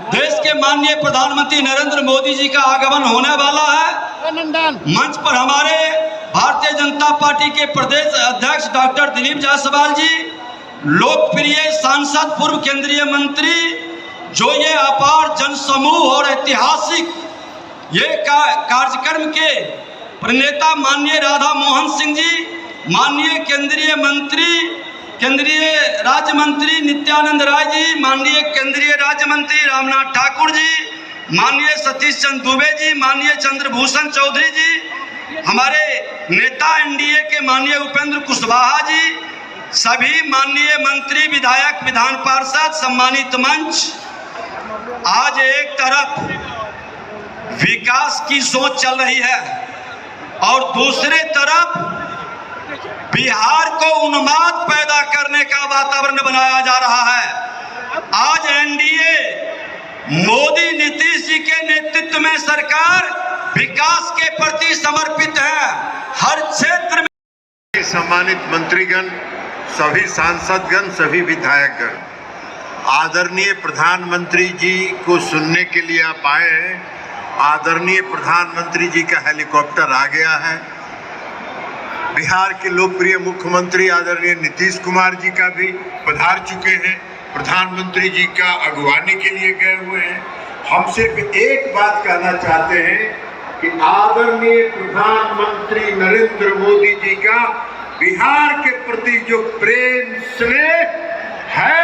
देश के माननीय प्रधानमंत्री नरेंद्र मोदी जी का आगमन होने वाला है। मंच पर हमारे भारतीय जनता पार्टी के प्रदेश अध्यक्ष डॉक्टर दिलीप जायसवाल जी, लोकप्रिय सांसद पूर्व केंद्रीय मंत्री, जो ये अपार जनसमूह और ऐतिहासिक ये कार्यक्रम के प्रणेता माननीय राधा मोहन सिंह जी, माननीय केंद्रीय राज्य मंत्री नित्यानंद राय जी, माननीय केंद्रीय राज्य मंत्री रामनाथ ठाकुर जी, माननीय सतीश चंद्र दुबे जी, माननीय चंद्रभूषण चौधरी जी, हमारे नेता एनडीए के माननीय उपेंद्र कुशवाहा जी, सभी माननीय मंत्री, विधायक, विधान पार्षद, सम्मानित मंच। आज एक तरफ विकास की सोच चल रही है और दूसरे तरफ बिहार को उन्माद पैदा करने का वातावरण बनाया जा रहा है। आज एनडीए मोदी नीतीश जी के नेतृत्व में सरकार विकास के प्रति समर्पित है। हर क्षेत्र में सम्मानित मंत्रीगण, सभी सांसदगण, सभी विधायकगण, आदरणीय प्रधानमंत्री जी को सुनने के लिए आप आए हैं। आदरणीय प्रधानमंत्री जी का हेलीकॉप्टर आ गया है। बिहार के लोकप्रिय मुख्यमंत्री आदरणीय नीतीश कुमार जी का भी पधार चुके हैं, प्रधानमंत्री जी का अगवानी के लिए गए हुए हैं। हम सिर्फ एक बात कहना चाहते हैं कि आदरणीय प्रधानमंत्री नरेंद्र मोदी जी का बिहार के प्रति जो प्रेम स्नेह है,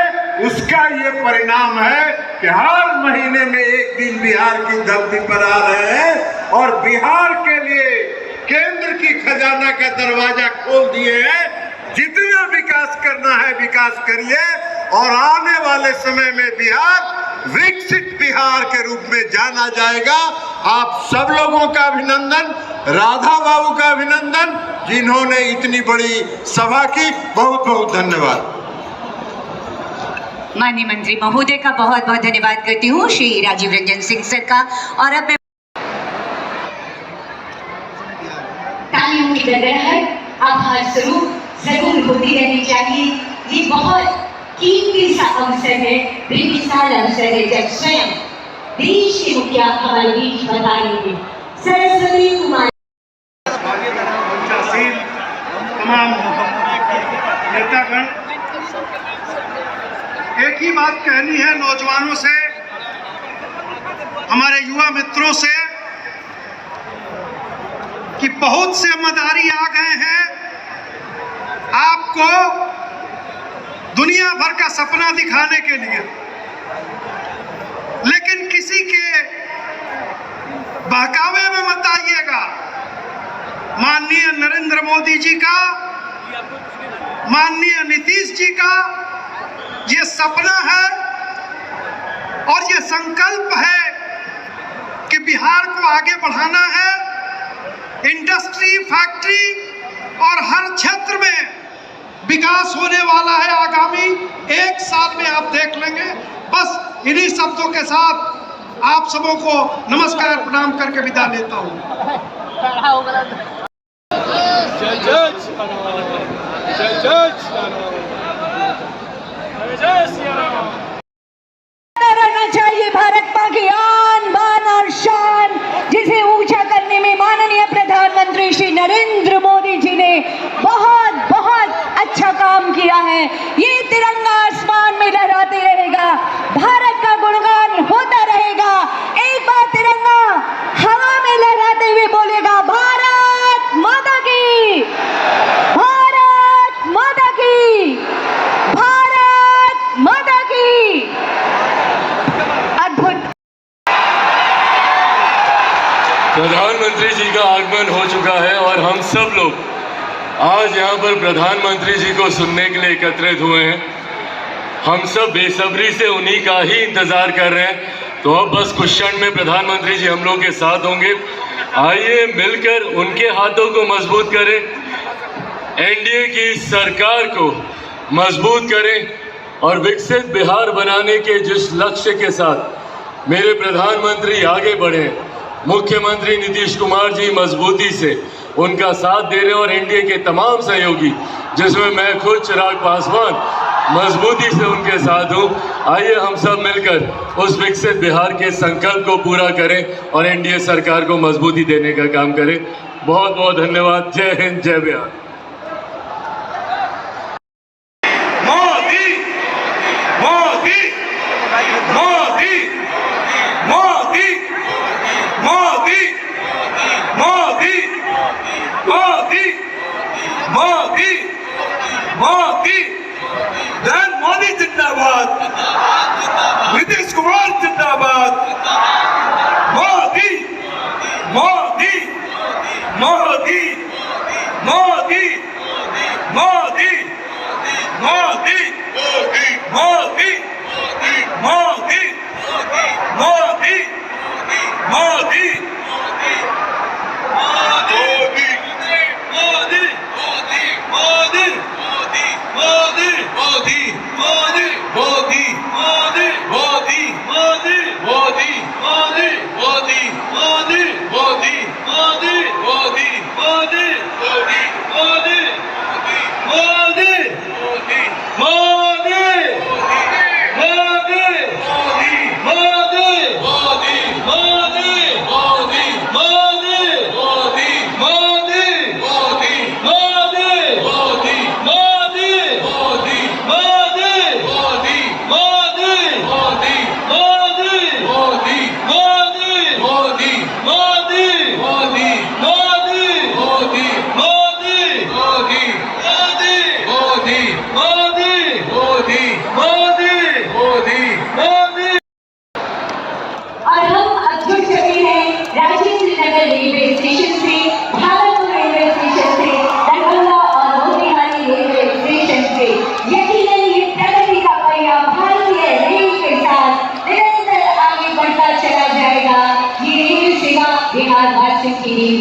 उसका ये परिणाम है कि हर महीने में एक दिन बिहार की धरती पर आ रहे हैं और बिहार के लिए केंद्र की खजाना का दरवाजा खोल दिए हैं। जितना विकास करना है विकास करिए और आने वाले समय में बिहार विकसित बिहार के रूप में जाना जाएगा। आप सब लोगों का अभिनंदन, राधा बाबू का अभिनंदन, जिन्होंने इतनी बड़ी सभा की। बहुत बहुत धन्यवाद। माननीय मंत्री महोदय का बहुत बहुत धन्यवाद करती हूँ, श्री राजीव रंजन सिंह सर का। और अब मैं तालियों की जगह है, आभार स्वरूप जरूर होती रहनी चाहिए। ये बहुत कीमती सा अवसर है, बेमिसाल अवसर है जब स्वयं देश के मुखिया हमारे बीच बताएंगे। सरस्वती कुमार तमाम नेतागण, एक ही बात कहनी है नौजवानों से, हमारे युवा मित्रों से, कि बहुत से मदारी आ गए हैं आपको दुनिया भर का सपना दिखाने के लिए, लेकिन किसी के बहकावे में मत आइएगा। माननीय नरेंद्र मोदी जी का, माननीय नीतीश जी का ये सपना है और ये संकल्प है कि बिहार को आगे बढ़ाना है। इंडस्ट्री, फैक्ट्री और हर क्षेत्र में विकास होने वाला है। आगामी एक साल में आप देख लेंगे। बस इन्हीं शब्दों के साथ आप सबों को नमस्कार प्रणाम करके विदा लेता हूँ। रहना चाहिए भारत माँ की आन बान और शान, जिसे ऊंचा करने में माननीय प्रधानमंत्री श्री नरेंद्र मोदी जी ने बहुत बहुत अच्छा काम किया है। ये तिरंगा आसमान में लहराते रहेगा, भारत का गुणगान होता रहेगा। एक बार तिरंगा हवा में लहराते हुए बोलेगा, भारत माता की, भारत माता की, भारत माता की। अद्भुत। प्रधानमंत्री जी का आगमन हो चुका है और हम सब लोग आज यहाँ पर प्रधानमंत्री जी को सुनने के लिए एकत्रित हुए हैं। हम सब बेसब्री से उन्हीं का ही इंतजार कर रहे हैं। तो अब बस कुछ क्षण में प्रधानमंत्री जी हम लोग के साथ होंगे। आइए मिलकर उनके हाथों को मजबूत करें, एनडीए की सरकार को मजबूत करें और विकसित बिहार बनाने के जिस लक्ष्य के साथ मेरे प्रधानमंत्री आगे बढ़े, मुख्यमंत्री नीतीश कुमार जी मजबूती से उनका साथ दे रहे हैं और एनडीए के तमाम सहयोगी, जिसमें मैं खुद चिराग पासवान मजबूती से उनके साथ हूँ। आइए हम सब मिलकर उस विकसित बिहार के संकल्प को पूरा करें और एनडीए सरकार को मजबूती देने का काम करें। बहुत बहुत धन्यवाद। जय हिंद, जय बिहार। मोदी मोदी मोदी मोदी मोदी मोदी मोदी मोदी मोदी नरेंद्र मोदी जिंदाबाद, नीतीश कुमार जिंदाबाद, मोदी मोदी मोदी मोदी मोदी मोदी मोदी मोदी मोदी मोदी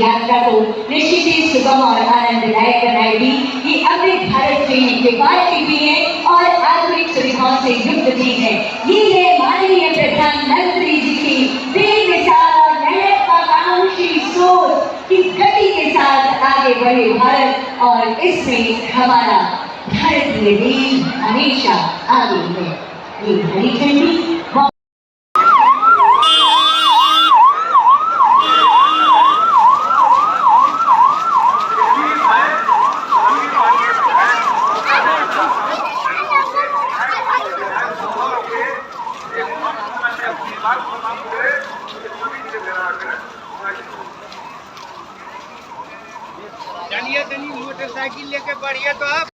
यात्रा को निश्चित ही सुगम और आनंददायक बनाएगी। ये अमृत भारत ट्रेन किफायती भी है और आधुनिक सुविधाओं से युक्त भी है। ये है माननीय प्रधानमंत्री जी की बेमिसाल और महत्वाकांक्षी सोच की गति के साथ आगे बढ़े भारत, और इसमें हमारा भारतीय देश हमेशा आगे है। ये हरी झंडी मोटरसाइकिल लेके बढ़िए तो आप।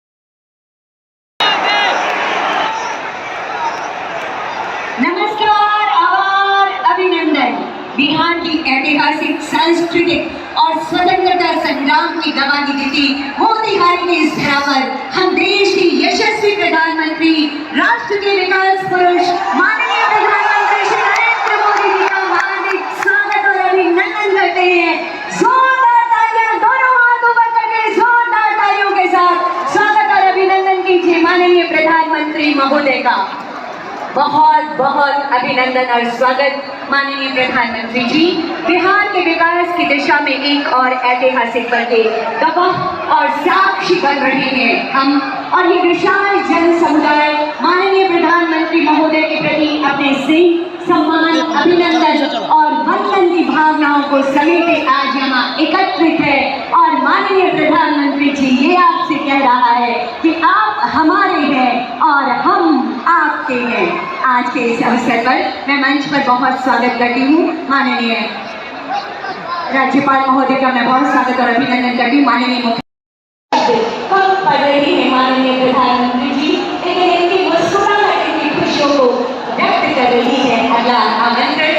नमस्कार, आभार, अभिनंदन। बिहार की ऐतिहासिक, सांस्कृतिक और स्वतंत्रता संग्राम की गवाही देती मोतीहारी की इस धरा पर हम देश के यशस्वी प्रधानमंत्री, राष्ट्र के विकास पुरुष माननीय प्रधानमंत्री श्री नरेंद्र मोदी जी का हार्दिक स्वागत और अभिनंदन करते हैं। जोरदार तालियां, दोनों हाथ ऊपर करके जोरदार तालियों के साथ स्वागत और अभिनंदन कीजिए माननीय प्रधानमंत्री महोदय का। बहुत बहुत अभिनंदन और स्वागत माननीय प्रधानमंत्री जी। बिहार के विकास की दिशा में एक और ऐतिहासिक पल के गवाह और साक्षी बन रहे हैं हम, और ये विशाल जन समुदाय माननीय प्रधानमंत्री महोदय के प्रति अपने स्नेह, सम्मान, अभिनंदन और वंदन की भावनाओं को समेटे आज यहाँ एकत्रित है। और माननीय प्रधानमंत्री जी ये आपसे कह रहा है कि आप हमारे हैं और हम आपके हैं। आज के इस अवसर पर मैं मंच पर बहुत स्वागत करती हूँ माननीय राज्यपाल महोदय का। मैं बहुत स्वागत और अभिनंदन करती हूँ माननीय मुख्यमंत्री। कम पढ़ रही है माननीय प्रधानमंत्री जी, लेकिन इनकी मुस्कुराहट इनकी खुशियों को व्यक्त कर रही है। अगला आमंत्रण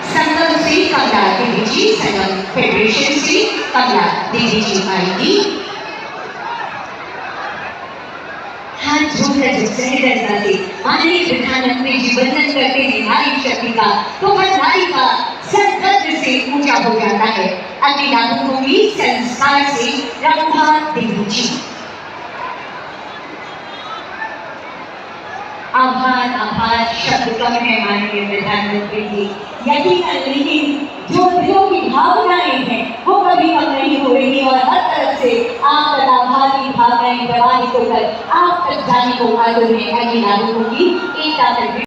संगम से कमला दीदी जी, संगम फेडरेशन से कमला दीदी जी आएगी। हाथ जोड़कर सहजता से माननीय प्रधानमंत्री जी वंदन करते हैं नारी शक्ति का, तो वह नारी का सदगत से ऊंचा हो जाता है। अति लागू होंगी संस्कार से रंभा देवी जी। आभार आभार शब्द कम है माननीय प्रधानमंत्री जी। यकीनन लेकिन जो दिलों की भावनाएं हैं वो कभी कम नहीं हो रही और हर तरफ से आप तक भावी भावनाएं प्रवाहित होकर आप तक जाने को आ रही है ऐसे नागरिकों की एकता करके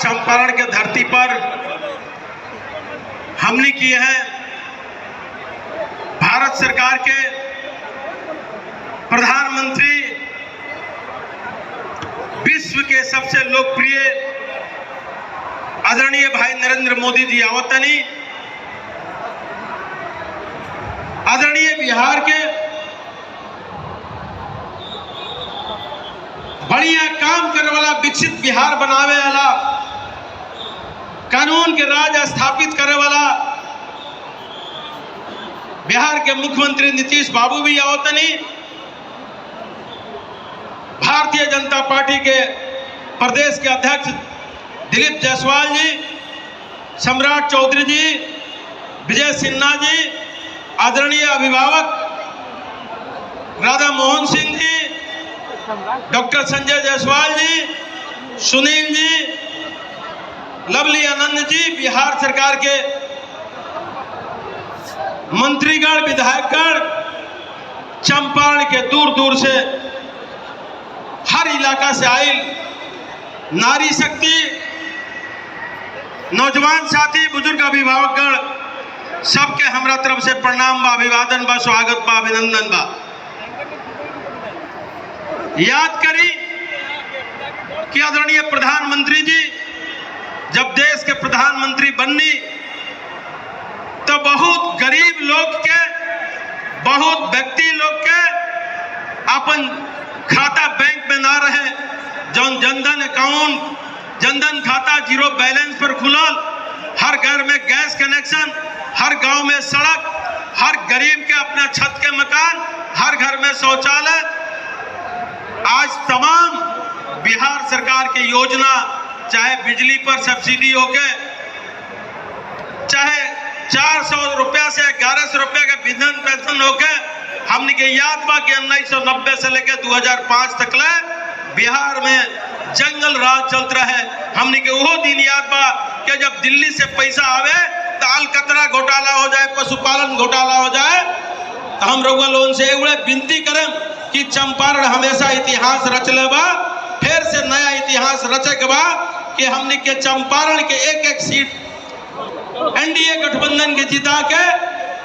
चंपारण के धरती पर हमने किए हैं भारत सरकार के प्रधानमंत्री विश्व के सबसे लोकप्रिय आदरणीय भाई नरेंद्र मोदी जी आवतनी आदरणीय बिहार के बढ़िया काम करने वाला विकसित बिहार बनावे वाला कानून के राज स्थापित करने वाला बिहार के मुख्यमंत्री नीतीश बाबू भी आवतनी भारतीय जनता पार्टी के प्रदेश के अध्यक्ष दिलीप जायसवाल जी, सम्राट चौधरी जी, विजय सिन्हा जी, आदरणीय अभिभावक राधा मोहन सिंह जी, डॉक्टर संजय जायसवाल जी, सुनील जी, लवली आनंद जी, बिहार सरकार के मंत्रीगण, विधायकगण, चंपारण के दूर दूर से हर इलाका से आई नारी शक्ति, नौजवान साथी, बुजुर्ग अभिभावकगण, सबके हमरा तरफ से प्रणाम बा, अभिवादन बा, स्वागत बा, अभिनंदन बा। याद करी कि आदरणीय प्रधानमंत्री जी जब देश के प्रधानमंत्री बननी तो बहुत गरीब लोग के, बहुत व्यक्ति लोग के अपन खाता बैंक में ना रहे, जौन जनधन अकाउंट, जनधन खाता जीरो बैलेंस पर खुलल, हर घर में गैस कनेक्शन, हर गांव में सड़क, हर गरीब के अपना छत के मकान, हर घर में शौचालय। आज तमाम बिहार सरकार की योजना, चाहे बिजली पर सब्सिडी हो के, चाहे 400 रुपया से 1100 रुपया का विधन पेंशन हो के, हमने के याद बा कि 1990 से लेकर 2005 तक ले बिहार में जंगल राज चलत रहे। हमने के वो दिन याद बा कि जब दिल्ली से पैसा आवे तो अलकतरा घोटाला हो जाए, पशुपालन घोटाला हो जाए, तो हम रउआ लोगन से एगो विनती करें कि चंपारण हमेशा इतिहास रच ले बा, फिर से नया इतिहास रचे के बा कि हमने के चंपारण के एक एक सीट एनडीए गठबंधन के जिता के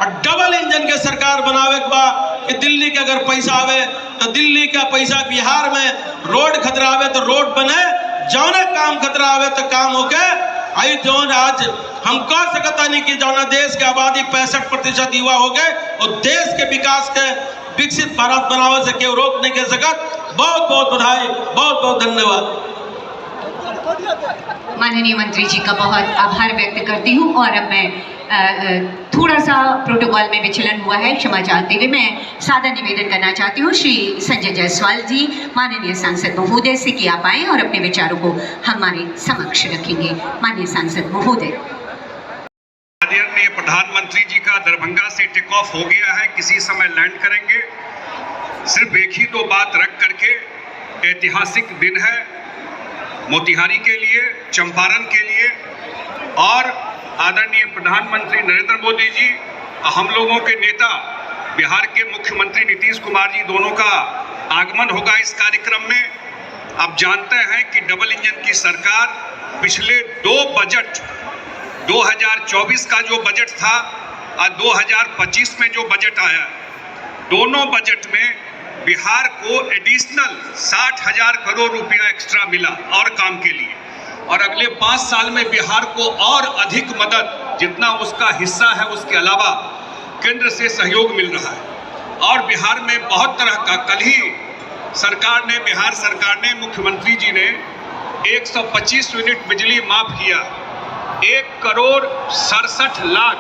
और डबल इंजन के सरकार बनावे के बा कि दिल्ली के अगर पैसा आवे तो दिल्ली का पैसा बिहार में, रोड खतरा आवे तो रोड बने, जौने काम खतरा आवे तो काम होके आई। जौन आज हम कह सकता नहीं कि जौना देश के आबादी 65% युवा हो गए और देश के विकास के विकसित भारत बनावे से क्यों रोक नहीं कर सकत। बहुत बहुत बधाई, बहुत बहुत धन्यवाद। माननीय मंत्री जी का बहुत आभार व्यक्त करती हूँ और अब मैं थोड़ा सा प्रोटोकॉल में विचलन हुआ है, क्षमा चाहते हुए मैं सादा निवेदन करना चाहती हूँ श्री संजय जायसवाल जी, माननीय सांसद महोदय से कि आप आए और अपने विचारों को हमारे समक्ष रखेंगे। माननीय सांसद महोदय। आदरणीय प्रधानमंत्री जी का दरभंगा से टेक ऑफ हो गया है, किसी समय लैंड करेंगे। सिर्फ एक ही दो बात रख करके, ऐतिहासिक दिन है मोतिहारी के लिए, चंपारण के लिए, और आदरणीय प्रधानमंत्री नरेंद्र मोदी जी, हम लोगों के नेता बिहार के मुख्यमंत्री नीतीश कुमार जी, दोनों का आगमन होगा इस कार्यक्रम में। आप जानते हैं कि डबल इंजन की सरकार पिछले 2 बजट, 2024 का जो बजट था और 2025 में जो बजट आया, दोनों बजट में बिहार को एडिशनल 60,000 करोड़ रुपया एक्स्ट्रा मिला और काम के लिए, और अगले 5 साल में बिहार को और अधिक मदद, जितना उसका हिस्सा है उसके अलावा केंद्र से सहयोग मिल रहा है। और बिहार में बहुत तरह का, कल ही बिहार सरकार ने, मुख्यमंत्री जी ने 125 यूनिट बिजली माफ किया। 1,67,00,000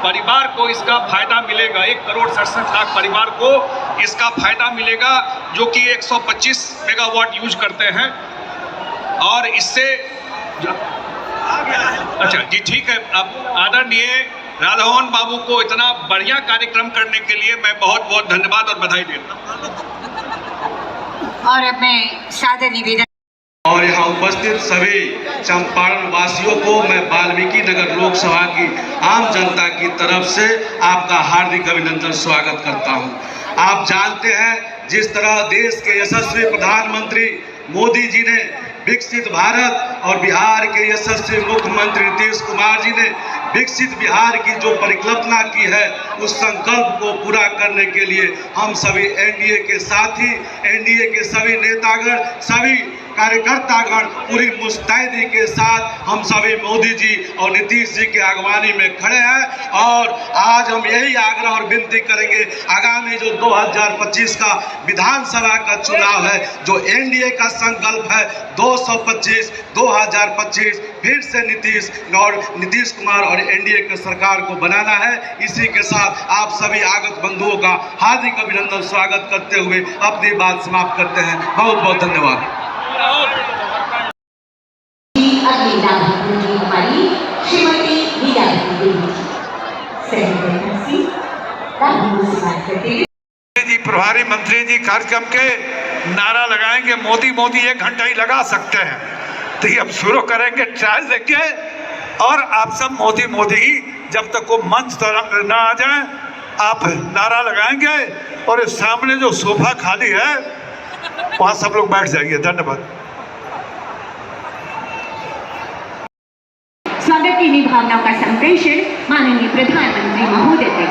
परिवार को इसका फायदा मिलेगा। 1,67,00,000 परिवार को इसका फायदा मिलेगा, जो कि 125 मेगावाट यूज करते हैं। और इससे अच्छा जी, ठीक है। अब आदरणीय राधामोहन बाबू को इतना बढ़िया कार्यक्रम करने के लिए मैं बहुत बहुत धन्यवाद और बधाई देता हूँ। और अब मैं सादर निवेदन और यहाँ उपस्थित सभी चंपारण वासियों को मैं वाल्मीकि नगर लोकसभा की आम जनता की तरफ से आपका हार्दिक अभिनंदन स्वागत करता हूँ। आप जानते हैं, जिस तरह देश के यशस्वी प्रधानमंत्री मोदी जी ने विकसित भारत और बिहार के यशस्वी मुख्यमंत्री नीतीश कुमार जी ने विकसित बिहार की जो परिकल्पना की है, उस संकल्प को पूरा करने के लिए हम सभी एनडीए के साथी, एनडीए के सभी नेतागण, सभी कार्यकर्तागण पूरी मुस्तैदी के साथ हम सभी मोदी जी और नीतीश जी के अगवानी में खड़े हैं। और आज हम यही आग्रह और विनती करेंगे, आगामी जो 2025 का विधानसभा का चुनाव है, जो एनडीए का संकल्प है 225, 2025 फिर से नीतीश कुमार और एनडीए की सरकार को बनाना है। इसी के साथ आप सभी आगत बंधुओं का हार्दिक अभिनंदन स्वागत करते हुए अपनी बात समाप्त करते हैं। बहुत बहुत धन्यवाद। अगली नागरिक हमारी श्रीमती मीरा जी, प्रभारी मंत्री जी कार्यक्रम के नारा लगाएंगे, मोदी मोदी 1 घंटा ही लगा सकते हैं, तो ये अब शुरू करेंगे, ट्रायल देंगे और आप सब मोदी मोदी ही, जब तक वो मंच तरफ ना आ जाए आप नारा लगाएंगे। और इस सामने जो सोफा खाली है वहाँ सब लोग बैठ जाइए। धन्यवाद। स्वागत की भावनाओं का संप्रेषण माननीय प्रधानमंत्री महोदय थे।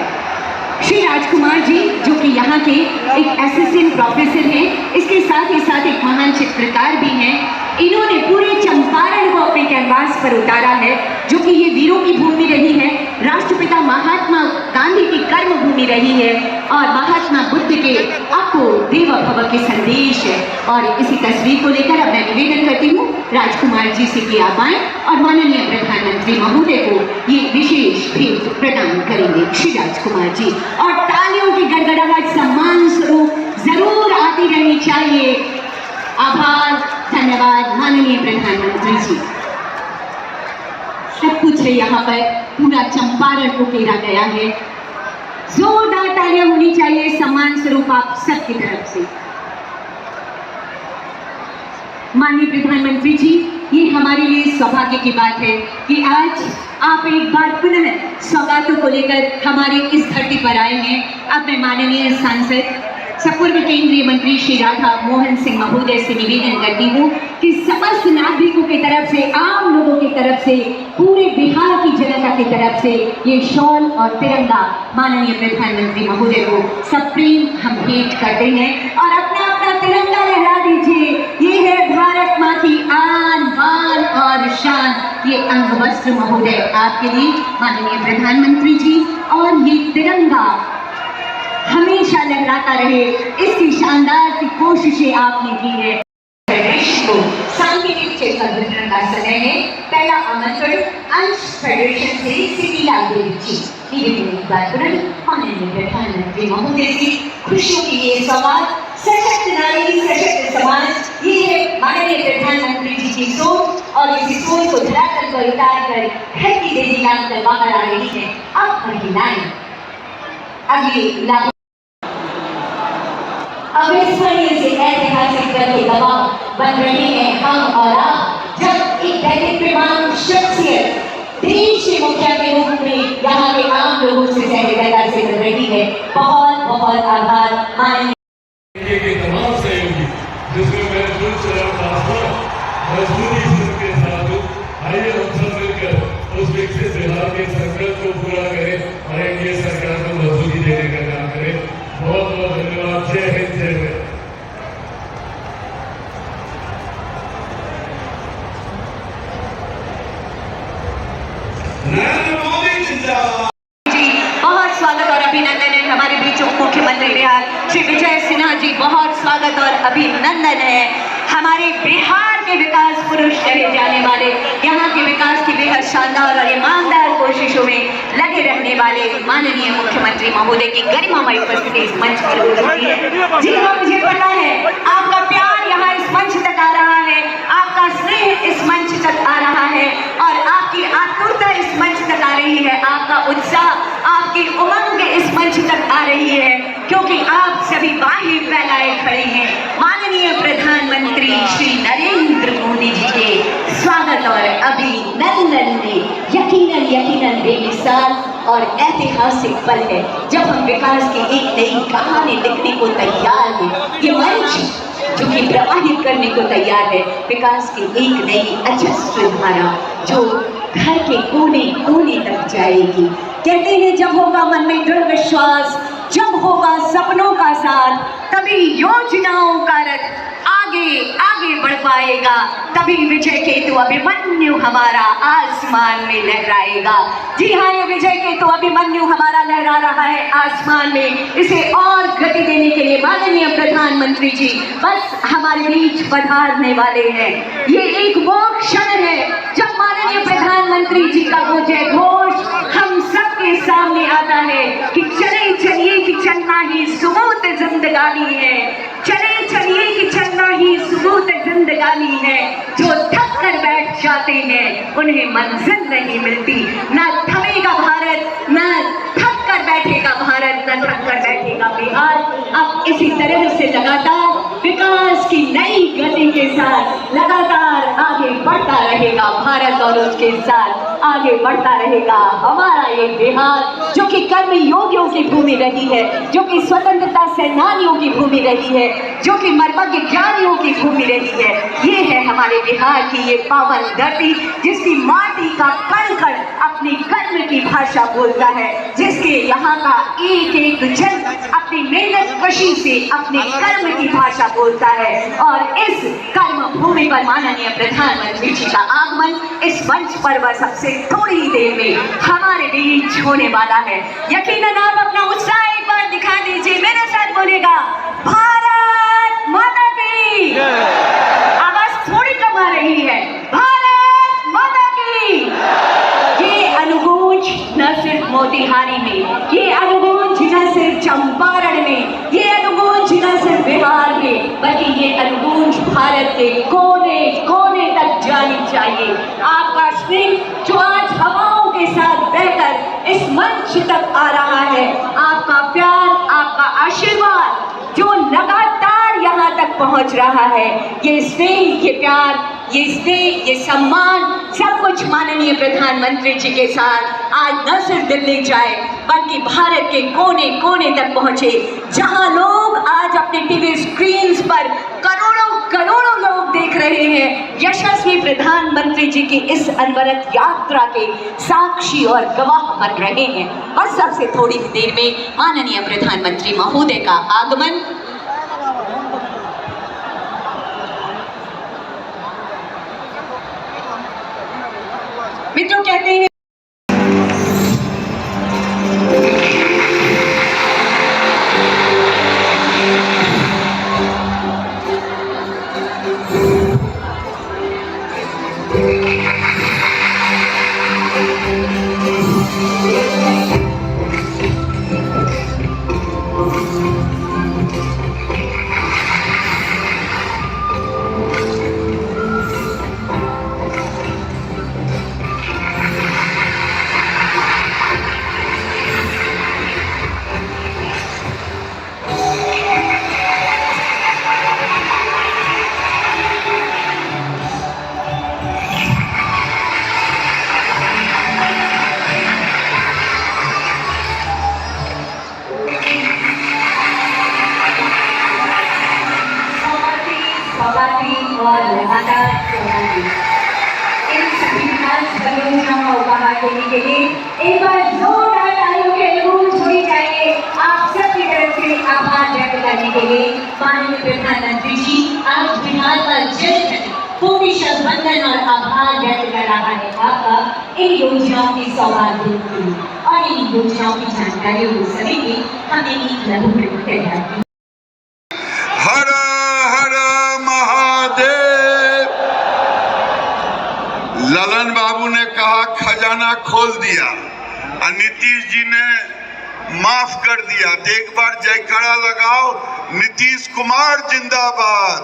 श्री राजकुमार जी, जो कि यहाँ के एक असिस्टेंट प्रोफेसर हैं, इसके साथ ही साथ एक महान चित्रकार भी हैं। इन्होंने पूरे चंपारण को अपने कैनवास पर उतारा है, जो कि ये वीरों की भूमि रही है, राष्ट्रपिता महात्मा गांधी की कर्म भूमि रही है और महात्मा बुद्ध के आपको देव भव के संदेश है। और इसी तस्वीर को लेकर अब मैं निवेदन करती हूँ राजकुमार जी से कि आप आएं और माननीय प्रधानमंत्री महोदय को ये विशेष भेंट प्रदान करेंगे। श्री राजकुमार जी, और तालियों की गड़गड़ाहट सम्मान स्वरूप जरूर आती रहनी चाहिए। आभार, धन्यवाद माननीय प्रधानमंत्री जी। सब कुछ है यहाँ पर, पूरा चंपारण को घेरा गया है। जोरदार तालियां होनी चाहिए सम्मान स्वरूप आप सबकी तरफ से। माननीय प्रधानमंत्री जी, ये हमारे लिए सौभाग्य की बात है कि आज आप एक बार पुनः सौगातों को लेकर हमारे इस धरती पर आए हैं। अब मैं माननीय सांसद पूर्व केंद्रीय मंत्री श्री राधा मोहन सिंह महोदय से निवेदन करती हूँ कि समस्त नागरिकों की तरफ से, आम लोगों की तरफ से, पूरे बिहार की जनता की तरफ से ये शॉल और तिरंगा माननीय प्रधानमंत्री महोदय को सप्रेम हम भेंट करते हैं। और अपना अपना तिरंगा लहरा दीजिए। ये है भारत माँ की आन बान और शान। ये अंग वस्त्र महोदय आपके लिए माननीय प्रधानमंत्री जी, और ये तिरंगा हमेशा लहराता रहे, इसकी शानदार सी कोशिशें आपने की है। फेडरेशन को सांकेतिक चेक का वितरण का समय है। पहला आमंत्रण अंश फेडरेशन से सिटी लाल देवी जी। माननीय प्रधानमंत्री महोदय की खुशियों की ये सवाल, सशक्त नारी सशक्त समाज, ये है माननीय प्रधानमंत्री जी की सोच, और इसी सोच को धरातल पर उतार कर धरती देवी लाल कर बाहर आ रही है। अब महिलाएं अगली अविस्मरणीय से ऐतिहासिक दल के गवाह बन रहे हैं हम और आप, जब एक दैनिक शख्सियत देश के मुखिया के रूप में यहाँ के आम लोगों से सहयोगिता से मिल रही है। बहुत बहुत आभार माननीय के तमाम सहयोगी, जिसमें मैं जुड़ चला मजबूती के साथ हूँ। आइए हम सब मिलकर उस विकसित बिहार के संकल्प को पूरा करें और एनडीए सरकार को मजबूती देने का काम करें। बहुत बहुत धन्यवाद। जय हिंद, जय हिंद। नरेंद्र मोदी जिंदाबाद। जी बहुत स्वागत और अभिनंदन है। हमारे बीच उप मुख्यमंत्री बिहार श्री विजय सिन्हा जी, बहुत स्वागत और अभिनंदन है। हमारे बिहार के विकास पुरुष कहे जाने वाले, यहाँ के विकास की बेहद शानदार और ईमानदार कोशिशों में लगे रहने वाले माननीय मुख्यमंत्री महोदय की गरिमामय उपस्थिति इस मंच पर हो रही है। जी हाँ, मुझे पता है आपका प्यार यहाँ इस मंच तक आ रहा है, आपका स्नेह इस मंच तक आ रहा है और आपकी आतुरता इस मंच तक आ रही है, आपका उत्साह, आपकी उमंग इस मंच तक आ रही है, क्योंकि आप सभी बाहें फैलाए खड़े हैं माननीय प्रधानमंत्री श्री नरेंद्र मोदी जी के स्वागत और अभिनंदन में। यकीनन बेमिसाल और ऐतिहासिक पल है जब हम विकास की एक नई कहानी लिखने को तैयार हैं। ये मंच जो कि प्रवाहित करने को तैयार है विकास की एक नई अजस्र धारा, जो घर के कोने कोने तक जाएगी। कहते हैं जब होगा मन में दृढ़ विश्वास, जब होगा सपनों का साथ, तभी योजनाओं का रथ आगे आगे बढ़ पाएगा, तभी विजय केतु अभिमन्यु हमारा आसमान में लहराएगा। जी हाँ, ये विजय केतु अभिमन्यु हमारा लहरा रहा है आसमान में। इसे और गति देने के लिए माननीय प्रधानमंत्री जी बस हमारे बीच पधारने वाले हैं। ये एक वो क्षण है जब माननीय प्रधानमंत्री जी का वो जय घोष हम सबके सामने आता है कि चले चलिए कि चलना ही सुबूत जिंदगानी है, चले चलिए कि चलना ही सुबूत जिंदगानी है। जो थक कर बैठ जाते हैं उन्हें मंजिल नहीं मिलती। न थमेगा भारत, न थक कर बैठेगा भारत, न थक कर बैठेगा बिहार। अब इसी तरह से लगातार विकास की नई गति के साथ लगातार आगे बढ़ता रहेगा भारत और उसके साथ आगे बढ़ता रहेगा हमारा ये बिहार, जो कि कर्म योगियों की भूमि रही है, जो कि स्वतंत्रता सेनानियों की भूमि रही है, जो कि मर्मज्ञ ज्ञानियों की भूमि रही है। ये है हमारे बिहार की ये पावन धरती, जिसकी माटी का कण कण अपनी कर्म की भाषा बोलता है, जिसके यहाँ का एक एक जन अपनी मेहनत कशी से अपने कर्म की भाषा बोलता है। और इस कर्म भूमि पर माननीय प्रधानमंत्री जी का आगमन इस मंच पर बस सबसे थोड़ी ही देर में हमारे बीच होने वाला है। यकीनन आप अपना उत्साह एक बार दिखा दीजिए, मेरे साथ बोलेगा भारत माता की। आवाज थोड़ी कम आ रही है, भारत माता की। ये अनुगूंज न सिर्फ मोतिहारी में, ये अनुगूंज न सिर्फ चंपारण में, ये अनुगूंज न सिर्फ बिहार में, बल्कि ये अनुगूंज भारत के कोने कोने तक जानी चाहिए। आपका स्नेह जो आज हवाओं के साथ बहकर इस मंच तक आ रहा है, आपका प्यार, आपका आशीर्वाद जो लगातार यहाँ तक पहुँच रहा है, ये स्नेह, ये प्यार, ये स्नेह, ये सम्मान, सब कुछ माननीय प्रधानमंत्री जी के साथ आज न सिर्फ दिल्ली जाए बल्कि भारत के कोने कोने तक पहुँचे। जहाँ लोग आज अपने टीवी स्क्रीन्स पर करोड़ों करोड़ों लोग देख रहे हैं यशस्वी प्रधानमंत्री जी की इस अनवरत यात्रा के साक्षी और गवाह बन रहे हैं। और सबसे थोड़ी ही देर में माननीय प्रधानमंत्री महोदय का आगमन। मित्रों कहते हैं और लगातार होंगी। इन सभी विकास परियोजनाओं का उपहार देने के लिए एक बार जोरदार तालियों के गूंज होनी चाहिए। आप सबकी तरफ से आभार व्यक्त करने के लिए माननीय प्रधानमंत्री जी आज बिहार का जन कोटि वंदन और आभार व्यक्त कर रहा है आपका इन योजनाओं की सौगात देने के लिए और इन योजनाओं की जानकारियों को सभी की हमने एक लघु फिल्म तैयार की। हर हर महादेव। ललन बाबू ने कहा खजाना खोल दिया और नीतीश जी ने माफ कर दिया। तो एक बार जयकारा लगाओ, नीतीश कुमार जिंदाबाद।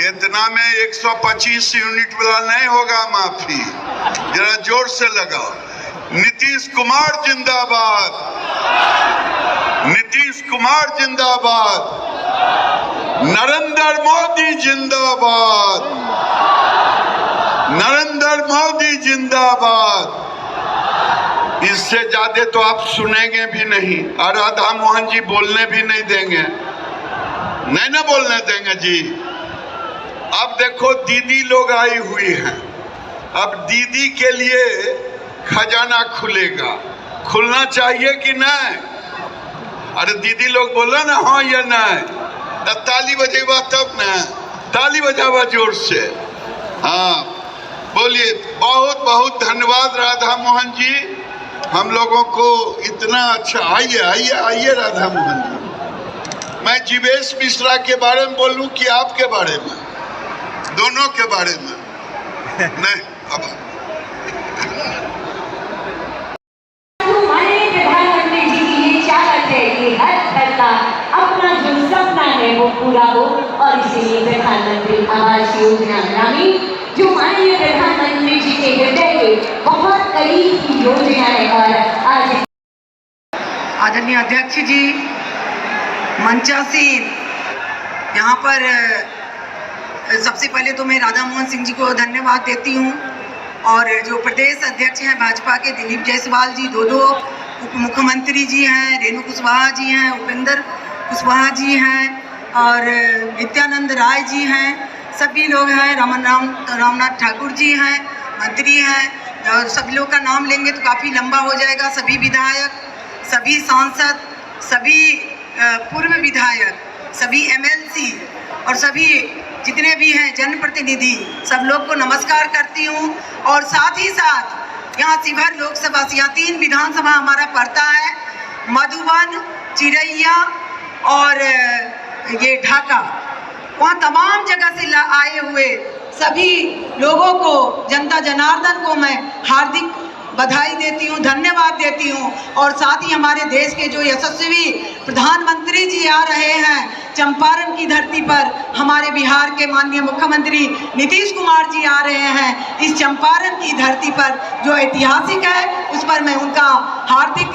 इतना में 125 यूनिट वाला नहीं होगा माफी, जरा जोर से लगाओ। नीतीश कुमार जिंदाबाद, नीतीश कुमार जिंदाबाद, नरेंद्र मोदी जिंदाबाद, नरेंद्र मोदी जिंदाबाद। इससे ज्यादा तो आप सुनेंगे भी नहीं और राधा मोहन जी बोलने भी नहीं देंगे, नहीं ना बोलने देंगे जी। अब देखो दीदी लोग आई हुई हैं, अब दीदी के लिए खजाना खुलेगा, खुलना चाहिए कि नहीं? अरे दीदी लोग बोलो ना हाँ या नहीं, तब ताली बजेगा तब ना, ताली बजावा जोर से। हाँ बोलिए। बहुत बहुत धन्यवाद राधा मोहन जी, हम लोगों को इतना अच्छा। आइए आइए आइए राधा मोहन जी। मैं जीवेश मिश्रा के बारे में बोलूं कि आपके बारे में? दोनों के बारे में नहीं। अब प्रधानमंत्री जी की ये चाहत है कि हर घर का अपना जो सपना है वो पूरा हो और इसीलिए प्रधानमंत्री आवास योजना ग्रामीण जो माननीय प्रधानमंत्री जी के हृदय के बहुत करीब की योजना है। और आज आदरणीय अध्यक्ष जी, मंचासीन, यहाँ पर सबसे पहले तो मैं राधा मोहन सिंह जी को धन्यवाद देती हूँ और जो प्रदेश अध्यक्ष हैं भाजपा के दिलीप जायसवाल जी, दो उप मुख्यमंत्री जी हैं, रेणु कुशवाहा जी हैं, उपेंद्र कुशवाहा जी हैं और नित्यानंद राय जी हैं, सभी लोग हैं, रामनाथ ठाकुर जी हैं, मंत्री हैं और सभी लोग का नाम लेंगे तो काफ़ी लंबा हो जाएगा। सभी विधायक, सभी सांसद, सभी पूर्व विधायक, सभी एमएलसी और सभी जितने भी हैं जनप्रतिनिधि, सब लोग को नमस्कार करती हूँ। और साथ ही साथ यहाँ शिवहर लोकसभा से, यहाँ 3 विधानसभा हमारा पड़ता है, मधुबन, चिरैया और ये ढाका, वहाँ तमाम जगह से आए हुए सभी लोगों को, जनता जनार्दन को मैं हार्दिक बधाई देती हूँ, धन्यवाद देती हूँ। और साथ ही हमारे देश के जो यशस्वी प्रधानमंत्री जी आ रहे हैं चंपारण की धरती पर, हमारे बिहार के माननीय मुख्यमंत्री नीतीश कुमार जी आ रहे हैं इस चंपारण की धरती पर जो ऐतिहासिक है, उस पर मैं उनका हार्दिक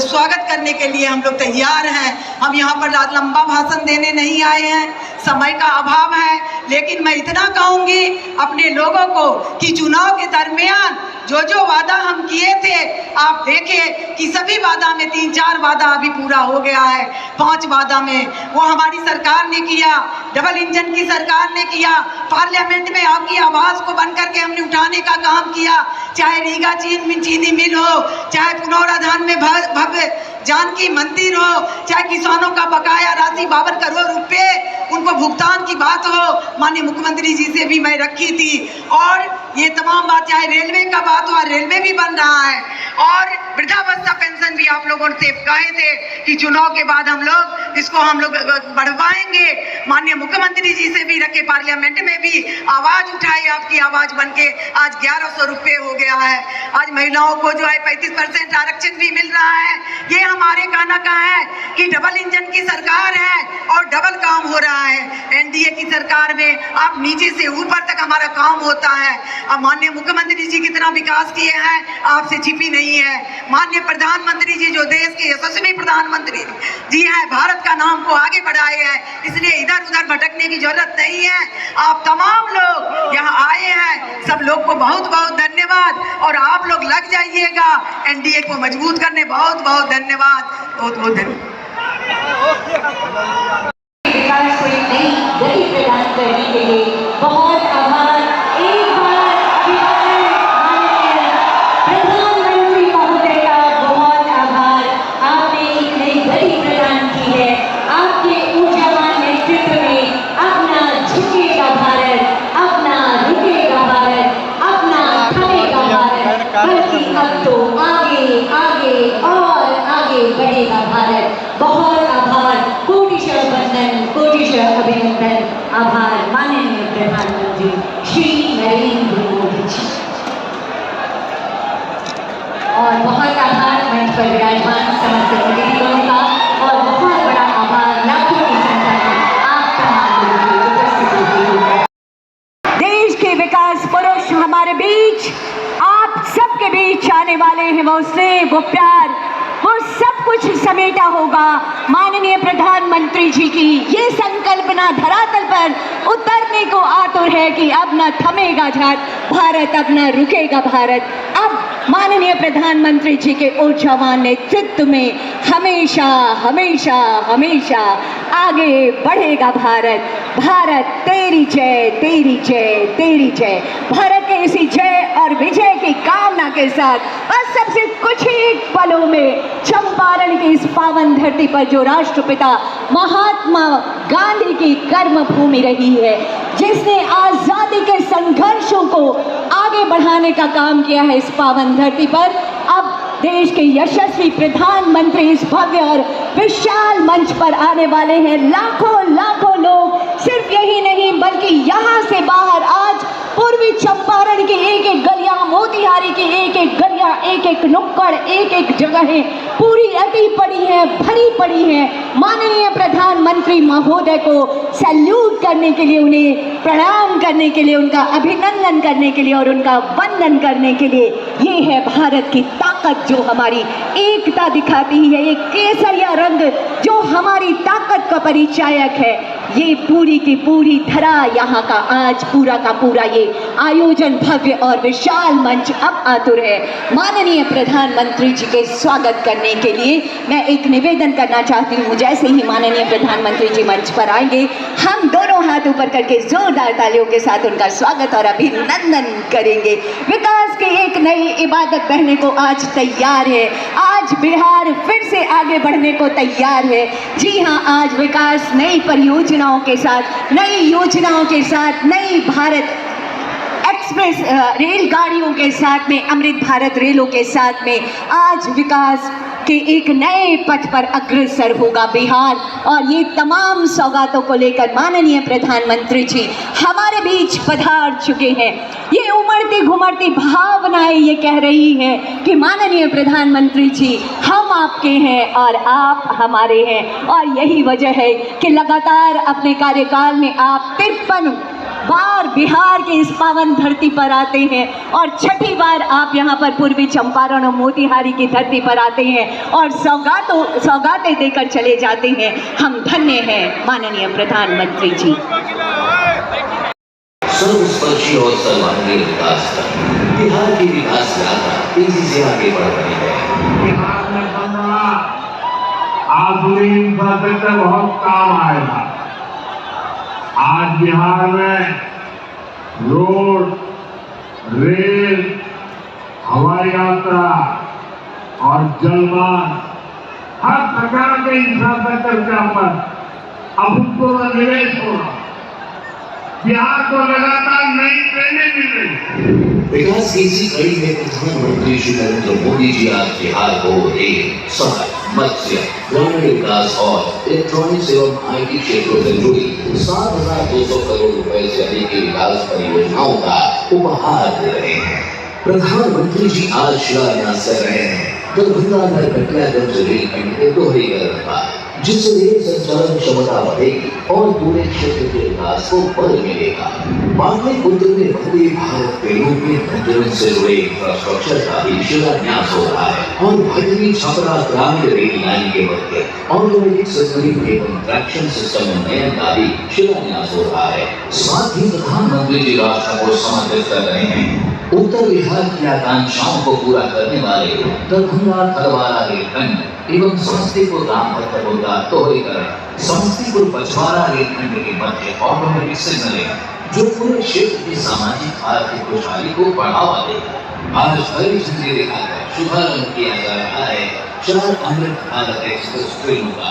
स्वागत करने के लिए हम लोग तैयार हैं। हम यहाँ पर लंबा भाषण देने नहीं आए हैं, समय का अभाव है, लेकिन मैं इतना कहूँगी अपने लोगों को कि चुनाव के दरमियान जो वादा हम किए थे, आप देखें कि सभी वादा में 3-4 वादा अभी पूरा हो गया है। 5 वादा में वो हमारी सरकार ने किया, डबल इंजन की सरकार ने किया, पार्लियामेंट में आपकी आवाज़ को बन करके हमने उठाने का काम किया, चाहे रीगा चीनी मिल हो, चाहे पुनौराधान में भव्य जानकी मंदिर हो, चाहे किसानों का बकाया राशि 52 करोड़ रुपए उनको भुगतान की बात हो, माननीय मुख्यमंत्री जी से भी मैं रखी थी। और ये तमाम बात, चाहे रेलवे का बात हो, रेलवे भी बन रहा है और वृद्धावस्था पेंशन भी आप लोगों से कहे थे कि चुनाव के बाद हम लोग बढ़वाएंगे। माननीय मुख्यमंत्री जी से भी रखे, पार्लियामेंट में भी आवाज उठाई, आपकी आवाज बनके आज 1100 रुपये हो गया है। आज महिलाओं को जो है 35% आरक्षण भी मिल रहा है। ये हमारे कहना का है कि डबल इंजन की सरकार है और डबल काम हो रहा है। एनडीए की सरकार में आप नीचे से ऊपर तक हमारा काम होता है। अब माननीय मुख्यमंत्री जी कितना विकास किए हैं आपसे छिपी नहीं है। माननीय प्रधानमंत्री जी जो देश के यशस्वी प्रधानमंत्री जी हैं, भारत का नाम को आगे बढ़ाए हैं, इसलिए इधर उधर भटकने की जरूरत नहीं है। आप तमाम लोग यहाँ आए हैं, सब लोग को बहुत बहुत धन्यवाद और आप लोग लग जाइएगा एनडीए को मजबूत करने। बहुत बहुत धन्यवाद, बहुत बहुत धन्यवाद। स्वागत करने के लिए बहुत आभार। एक बार अभिवादन माननीय प्रधानमंत्री महोदय का बहुत आभार। आपने एक नई गति प्रदान की है। आपके ऊर्जावान नेतृत्व में अपना झुकेगा भारत, अपना रुकेगा भारत, अपना थमेगा भारत, बल्कि अब तो आगे आगे और आगे बढ़ेगा भारत। बहुत आभार, कोटिशः वंदन, कोटिशः अभिनंदन। आभार माननीय प्रधानमंत्री श्री नरेंद्र मोदी जी। और बहुत आभार मंच पर विराजमान समस्त अतिथियों का, और बहुत बड़ा आभार लाखों की संख्या में आप तमाम लोगों की उपस्थिति के लिए। देश के विकास पुरुष हमारे बीच, आप सबके बीच आने वाले हैं। वो स्नेह, वो प्यार, वो सब कुछ समेटा होगा माननीय प्रधानमंत्री जी की ये संकल्पना धरातल पर उतरने को आतुर है कि अब न थमेगा भारत, अब न रुकेगा भारत। अब माननीय प्रधानमंत्री जी के ऊर्जावान नेतृत्व में हमेशा हमेशा हमेशा आगे बढ़ेगा भारत। भारत तेरी जय, तेरी जय, तेरी जय। भारत के इसी जय और विजय की कामना के साथ बस सबसे कुछ ही पलों में चंपारण की इस पावन धरती पर जो राष्ट्रपिता महात्मा गांधी की कर्म भूमि रही है, जिसने आजादी के संघर्षों को आगे बढ़ाने का काम किया है इस पावन धरती पर, अब देश के यशस्वी प्रधानमंत्री इस भव्य और विशाल मंच पर आने वाले हैं। लाखों लाखों लोग, सिर्फ यही नहीं बल्कि यहाँ से बाहर आज पूर्वी चंपारण की एक एक गलियां, मोतिहारी की एक एक गलियां, एक एक नुक्कड़, एक एक जगहें पूरी अति पड़ी है, भरी पड़ी है। माननीय प्रधानमंत्री महोदय को सैल्यूट करने के लिए, उन्हें प्रणाम करने के लिए, उनका अभिनंदन करने के लिए और उनका वंदन करने के लिए। ये है भारत की ताकत जो हमारी एकता दिखाती है, ये केसरिया रंग जो हमारी ताकत का परिचायक है। ये पूरी की पूरी धरा यहाँ का आज पूरा का पूरा ये आयोजन भव्य और विशाल मंच अब आतुर है माननीय प्रधानमंत्री जी के स्वागत करने के लिए। मैं एक निवेदन करना चाहती हूँ, जैसे ही माननीय प्रधानमंत्री जी मंच पर आएंगे, हम दोनों हाथ ऊपर करके जोरदार तालियों के साथ उनका स्वागत और अभिनंदन करेंगे। विकास की एक नई इबादत बहने को आज तैयार है। आज बिहार फिर से आगे बढ़ने को तैयार है। जी हाँ, आज विकास नई परियोजनाओं के साथ, नई योजनाओं के साथ, नई भारत एक्सप्रेस रेलगाड़ियों के साथ में, अमृत भारत रेलों के साथ में आज विकास के एक नए पथ पर अग्रसर होगा बिहार। और ये तमाम सौगातों को लेकर माननीय प्रधानमंत्री जी हमारे बीच पधार चुके हैं। ये उमड़ती घुमड़ती भावनाएं ये कह रही हैं कि माननीय प्रधानमंत्री जी, हम आपके हैं और आप हमारे हैं। और यही वजह है कि लगातार अपने कार्यकाल में आप 53 बार बिहार के इस पावन धरती पर आते हैं और छठी बार आप यहाँ पर पूर्वी चंपारण और मोतिहारी की धरती पर आते हैं और सौगातें देकर चले जाते हैं। हम धन्य हैं माननीय प्रधानमंत्री जी। सर्वस्पर्शी और सर्वांगीण विकास कर बिहार की विकास यात्रा तेजी से आगे बढ़ रही है। बिहार में बन रहा आधुनिक इंफ्रास्ट्रक्चर बहुत काम आएगा। आज बिहार में रोड, रेल, हवाई यात्रा और जलमार्ग, हर प्रकार के इंफ्रास्ट्रक्चर के ऊपर अभूतपूर्व निवेश हो रहा। बिहार को लगातार नई ट्रेनें मिल रही। विकास की इसी कड़ी में प्रधानमंत्री श्री नरेंद्र मोदी जी आज बिहार को रेल, सड़क, मत्स्य, ग्रामीण विकास और इलेक्ट्रॉनिक्स एवं IT क्षेत्रों से जुड़ी 7,200 करोड़ रुपए से अधिक की विकास परियोजनाओं का उपहार दे रहे हैं। प्रधानमंत्री जी आज शिलान्यास कर रहे हैं दरभंगा नरकटियागंज रेलखंड के दोहरीकरण का, जिससे रेल संचालन क्षमता बढ़ेगी और पूरे क्षेत्र के विकास को बल मिलेगा। पाटलिपुत्र में वंदे भारत के रूप में पंचरन से जुड़े इंफ्रास्ट्रक्चर का भी शिलान्यास हो रहा है और भटनी छपरा ग्रामीण रेल लाइन के मध्य ऑटोमेटिक सिग्नलिंग एवं ट्रैक्शन सिस्टम उन्नयन का भी शिलान्यास हो रहा है। साथ ही प्रधानमंत्री जी राष्ट्र को समर्पित कर रहे हैं उत्तर बिहार की आकांक्षाओं को पूरा करने वाले दरभंगा थरवारा रेलखंड एवं समस्तीपुर रामभद्रपुर का दोहरीकरण, समस्तीपुर बछवाड़ा रेलखंड के मध्य ऑटोमेटिक सिग्नलिंग जो पूरे क्षेत्र की सामाजिक आर्थिक खुशहाली को बढ़ावा देगा। आज हरी झंडी दिखाकर शुभारंभ किया जा रहा है 4 अमृत भारत एक्सप्रेस ट्रेनों का।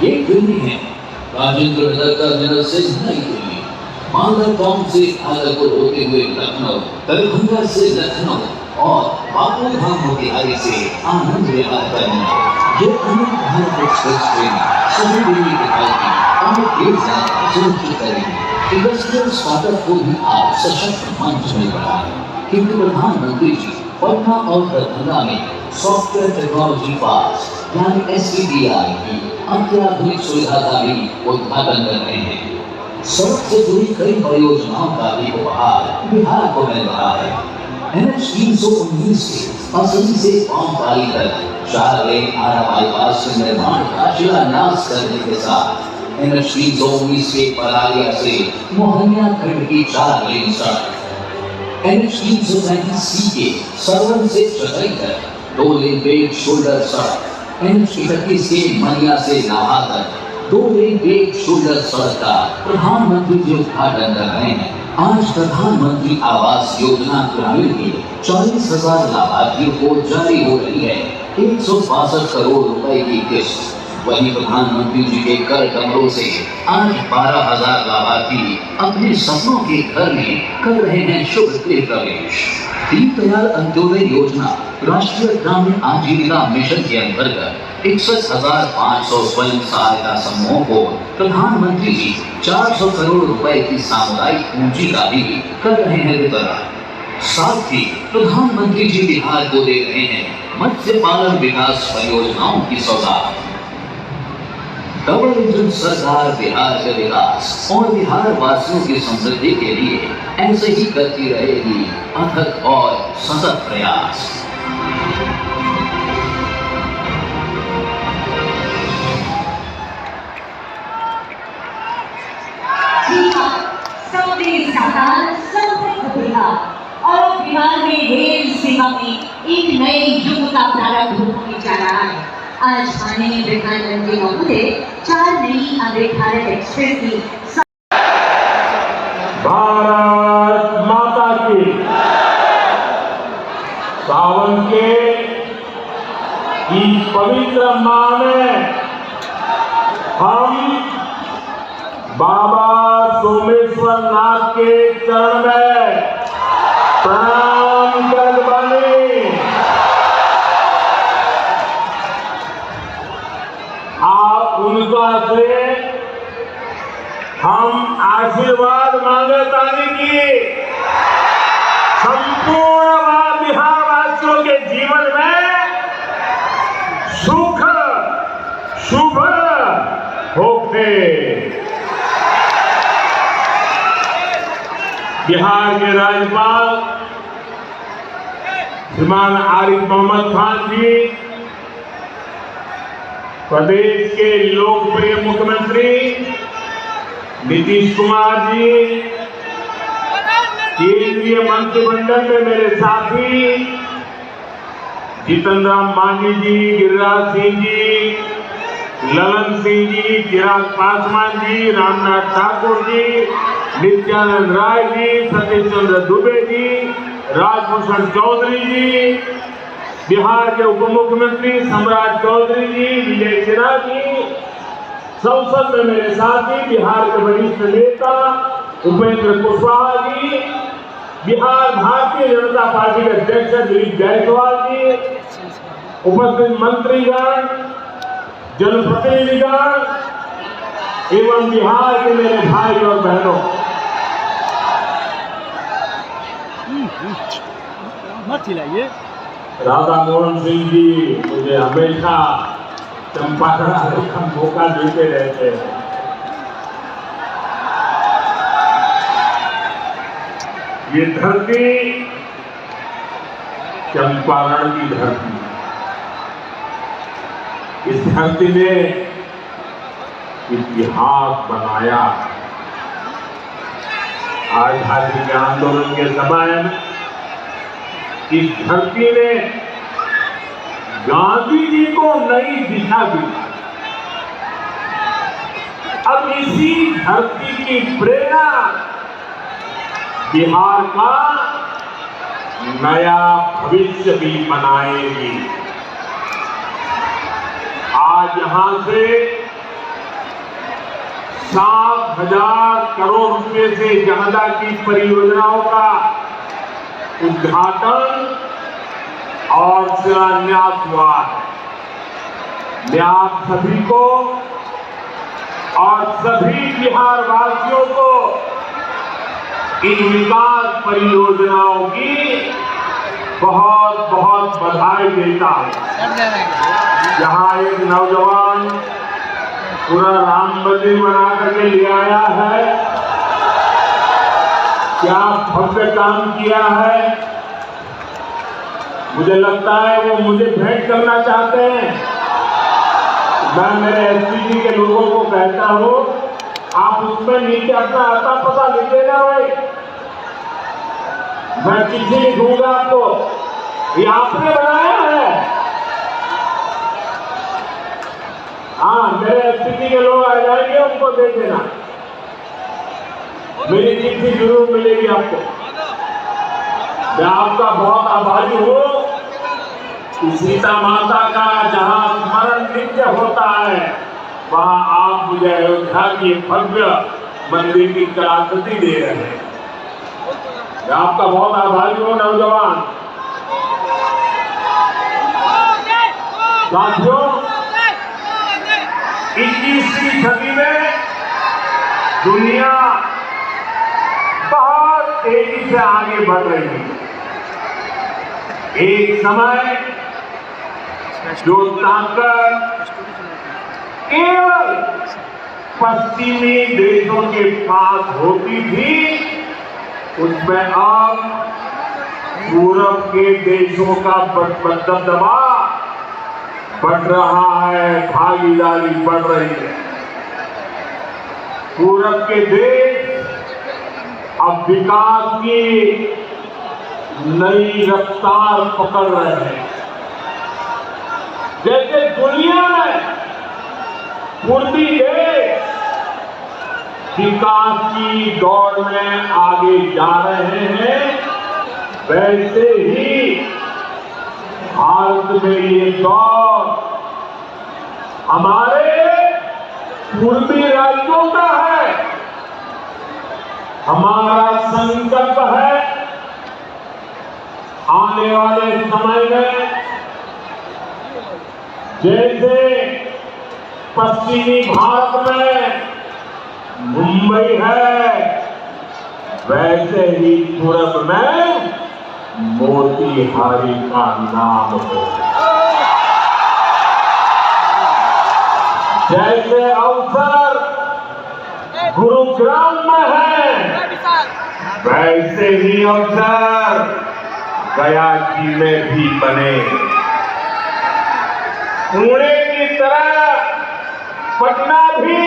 ये ट्रेनें हैं राजेंद्र नगर टर्मिनल से नई दिल्ली, मालदा टाउन से आगरपुर होते हुए लखनऊ, दरभंगा से लखनऊ और बापू धाम मोतिहारी से आनंद विहार टर्मिनल। ये अमृत भारत एक्सप्रेस ट्रेन सभी दिल्ली के की अमृत योजना सुनिश्चित करेगी। इंडस्ट्रियल स्टार्टअप को भी आज सशक्त मंच मिल रहा है, क्योंकि प्रधानमंत्री जी पटना और दरभंगा में सॉफ्टवेयर टेक्नोलॉजी पार्क यानी STTI की अत्याधुनिक सुविधा का भी उद्घाटन कर रहे हैं। सड़क से जुड़ी कई परियोजनाओं का भी उपहार बिहार को मिल रहा है। NH 319 के असली से पांवपाली तक 4 लेन आरा बाईपास के निर्माण का शिलान्यास करने के साथ NH 319 के पलारिया से मोहनिया खंड की 4 लेन सड़क, NH 335C के सरवन से चतई तक 2 लेन बेग शोल्डर सड़क, NH 31 के मनिया से लाहा तक 2 लेन बेग शोल्डर सड़क का प्रधानमंत्री जी उद्घाटन कर रहे हैं। आज प्रधानमंत्री आवास योजना ग्रामीण के 40,000 लाभार्थियों को जारी हो रही है 162 करोड़ रुपए की किस्त। वहीं प्रधानमंत्री जी के कर कमरों से आज 12,000 लाभार्थी अपने सपनों के घर में कर रहे हैं शुभ गृह प्रवेश। दीनदयाल अंत्योदय योजना राष्ट्रीय ग्रामीण आजीविका मिशन के अंतर्गत 61,500 स्वयं सहायता समूहों को प्रधानमंत्री जी 400 करोड़ रुपए की सामुदायिक पूंजी का भी कर रहे हैं वितरण। साथ ही प्रधानमंत्री जी बिहार को दे रहे हैं मत्स्य पालन विकास परियोजनाओं की सौगात। डबल इंजन सरकार बिहार के विकास और बिहार वासियों की समृद्धि के लिए ऐसे ही करती रहेगी अथक और सतत प्रयास। समृद्ध बिहार और बिहार में रेल सेवा में एक नए युग का प्रारंभ होने जा रहा है। आज माननीय प्रधानमंत्री महोदय 4 नई अमृत भारत एक्सप्रेस की भारत माता की। सावन के इस पवित्र माह में हम बाबा सोमेश्वर नाथ के चरण में प्रणाम कर बने। आप उनका से हम आशीर्वाद मांगतानी की संपूर्ण बिहार वासियों के जीवन में सुख शुभ होके। बिहार के राज्यपाल श्रीमान आरिफ मोहम्मद खान जी, प्रदेश के लोकप्रिय मुख्यमंत्री नीतीश कुमार जी, केंद्रीय मंत्रिमंडल में मेरे साथी जीतन राम मांझी जी, गिरिराज सिंह जी, ललन सिंह जी, चिराग पासवान जी, रामनाथ ठाकुर जी, नित्यानंद राय जी, सतीश चंद्र दुबे जी, राजभूषण चौधरी जी, बिहार के उप मुख्यमंत्री सम्राट चौधरी जी, विजय सिन्हा जी, संसद में मेरे साथी बिहार के वरिष्ठ नेता उपेंद्र कुशवाहा जी, बिहार भारतीय जनता पार्टी के अध्यक्ष दिलीप जायसवाल जी, उपस्थित मंत्रीगण, जनप्रतिनिधिगण एवं बिहार के मेरे भाई और बहनों, मत चिल्लाइए। राधा मोहन सिंह जी मुझे हमेशा चंपारण का मौका देते रहते हैं। ये धरती चंपारण की धरती, इस धरती ने इतिहास बनाया। आजादी के आंदोलन के समय इस धरती ने गांधी जी को नई दिशा दी। अब इसी धरती की प्रेरणा बिहार का नया भविष्य भी बनाएगी। आज यहां से 7,000 करोड़ रुपए से ज्यादा की परियोजनाओं का उद्घाटन और शिलान्यास हुआ है। मैं आप सभी को और सभी बिहार वासियों को इन विकास परियोजनाओं की बहुत बहुत बधाई देता हूं। यहाँ एक नौजवान पूरा राम मंदिर बना करके ले आया है, क्या भव्य काम किया है। मुझे लगता है वो मुझे भेंट करना चाहते हैं। मैं मेरे एसपीजी के लोगों को कहता हूं, आप उसमें नीचे अपना आता पता लिख देना भाई, मैं चिट्ठी लिखूंगा आपको, ये आपने बनाया है। हाँ, मेरे एसपीजी के लोग आ जाएंगे, उनको दे देना, मेरी चिट्ठी जरूर मिलेगी आपको। मैं आपका बहुत आभारी हूँ कि सीता माता का जहाँ स्मरण नित्य होता है, वहाँ आप मुझे अयोध्या की भव्य मंदिर की कलाकृति दे रहे हैं। मैं आपका बहुत आभारी हूँ नौजवान साथियों। 21वीं सदी में दुनिया बहुत तेजी से आगे बढ़ रही है। एक समय जो ताकत केवल पश्चिमी देशों के पास होती थी, उसमें अब पूरब के देशों का दबदबा बढ़ रहा है, भागीदारी बढ़ रही है। पूरब के देश अब विकास की नई रफ्तार पकड़ रहे हैं। जैसे दुनिया में पूर्वी देश विकास की दौड़ में आगे जा रहे हैं, वैसे ही भारत में ये दौर हमारे पूर्वी राज्यों का है। हमारा संकल्प है आने वाले समय में जैसे पश्चिमी भारत में मुंबई है, वैसे ही पूरब में मोतीहारी का नाम हो। जैसे अवसर गुरुग्राम में है, वैसे ही अवसर गया जी में भी बने। पुणे की तरह पटना भी,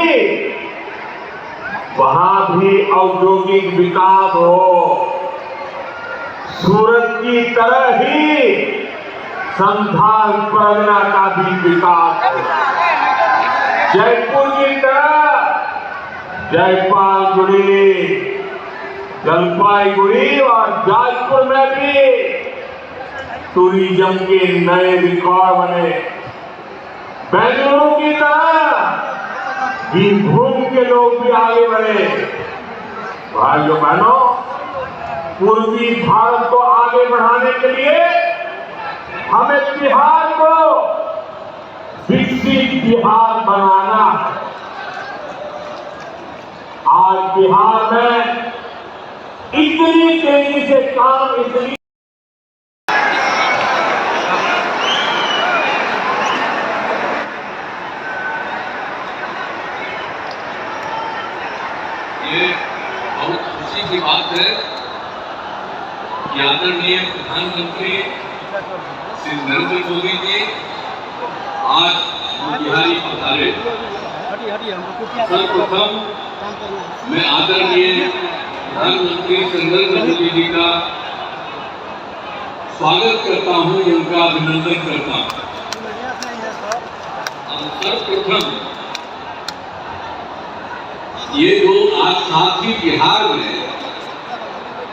वहां भी औद्योगिक विकास हो। सूरत की तरह ही संथाल परगना का भी विकास हो। जयपुर की तरह जयपालगुड़ी, जलपाईगुड़ी और जाजपुर में भी टूरिज्म के नए रिकॉर्ड बने। बेंगलुरु की तरह बीरभूम के लोग भी आगे बढ़े। भाइयों बहनों, पूर्वी भारत को आगे बढ़ाने के लिए हमें बिहार को विकसित बिहार बनाना है। आज बिहार में इतनी तेजी से काम इसलिए बहुत खुशी की बात है कि आदरणीय प्रधानमंत्री श्री नरेंद्र मोदी जी आज बिहारी पधारे। सर्वप्रथम मैं आदरणीय प्रधानमंत्री श्री नरेंद्र मोदी जी का स्वागत करता हूं, उनका अभिनंदन करता हूं। सर्वप्रथम ये जो आज साथ ही बिहार में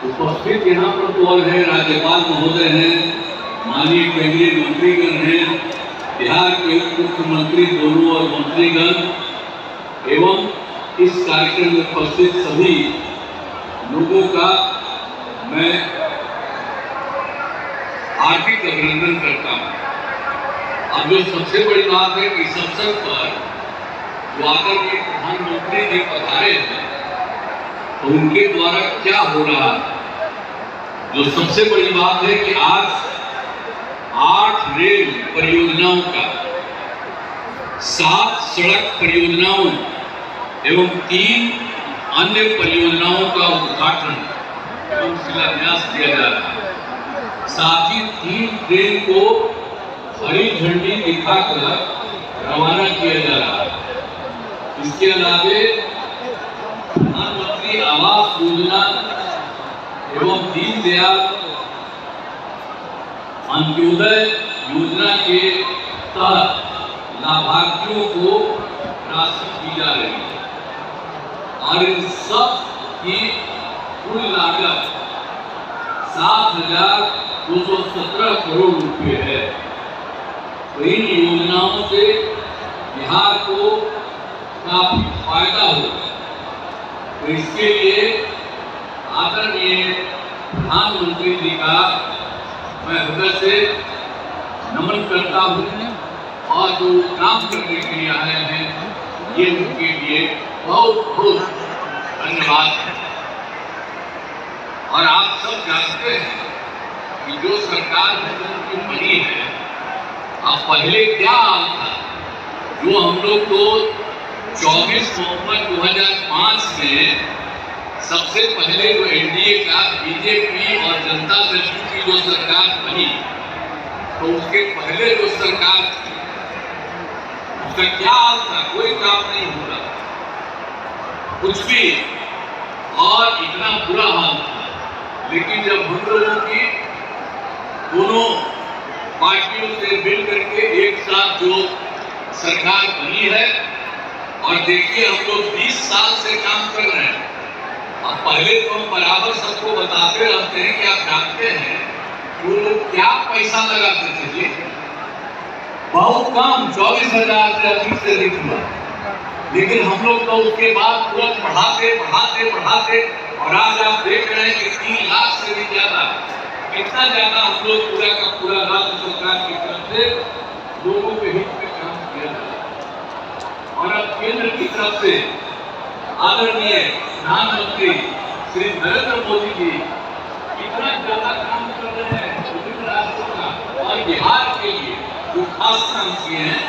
उपस्थित यहाँ पर कौन है, राज्यपाल महोदय हैं, माननीय केंद्रीय मंत्रीगण हैं, बिहार के उप मुख्यमंत्री दोनों और मंत्रीगण एवं इस कार्यक्रम में उपस्थित सभी लोगों का मैं हार्दिक अभिनंदन करता हूँ। अब जो सबसे बड़ी बात है कि इस अवसर पर जो आदरणीय प्रधानमंत्री जी पधारे हैं तो उनके द्वारा क्या हो रहा है, जो सबसे बड़ी बात है कि आज 8 रेल परियोजनाओं का, 7 सड़क परियोजनाओं एवं 3 अन्य परियोजनाओं का उद्घाटन एवं शिलान्यास किया जा रहा है। साथ ही 3 ट्रेन को हरी झंडी दिखाकर रवाना किया जा रहा है। इसके अलावे प्रधानमंत्री आवास योजना एवं दीनदयाल अंत्योदय योजना के तहत लाभार्थियों को राशि दी जा रही है और इन सब की कुल लागत 7,217 करोड़ रुपए है। तो इन योजनाओं से बिहार को काफी फायदा होगा। तो इसके लिए आदरणीय प्रधानमंत्री जी का मैं हृदय से नमन करता हूँ और जो काम करने के लिए आए हैं ये उनके लिए बहुत बहुत धन्यवाद है। और आप सब जानते हैं कि जो सरकार उनकी बनी है, अब पहले क्या हाल था, जो हम लोग को 24 नवंबर 2005 में सबसे पहले जो एनडीए का बीजेपी और जनता दल की जो सरकार बनी, तो उसके पहले जो सरकार थी उसका क्या हाल था, कोई काम नहीं हो रहा कुछ भी, और इतना बुरा हाल था। लेकिन जब हम लोगों की दोनों पार्टियों से मिल करके एक साथ जो सरकार बनी है, और देखिए हम लोग 20 साल से काम कर रहे हैं। अब पहले तो हम बराबर सबको बताते रहते हैं कि आप जानते हैं वो लोग क्या पैसा लगाते थे जी, बहुत कम 24,000 से अधिक से अधिक हुआ। लेकिन हम लोग तो उसके बाद तुरंत बढ़ाते बढ़ाते बढ़ाते और आज आप देख रहे हैं कि 3 लाख से भी ज्यादा, इतना ज्यादा हम लोग पूरा का पूरा राज्य सरकार की तरफ से लोगों के हित में काम किया जा रहा है। और अब केंद्र की तरफ से आदरणीय प्रधानमंत्री श्री नरेंद्र मोदी जी इतना ज्यादा काम कर रहे हैं विभिन्न राज्यों का और बिहार के लिए जो खास काम किए हैं,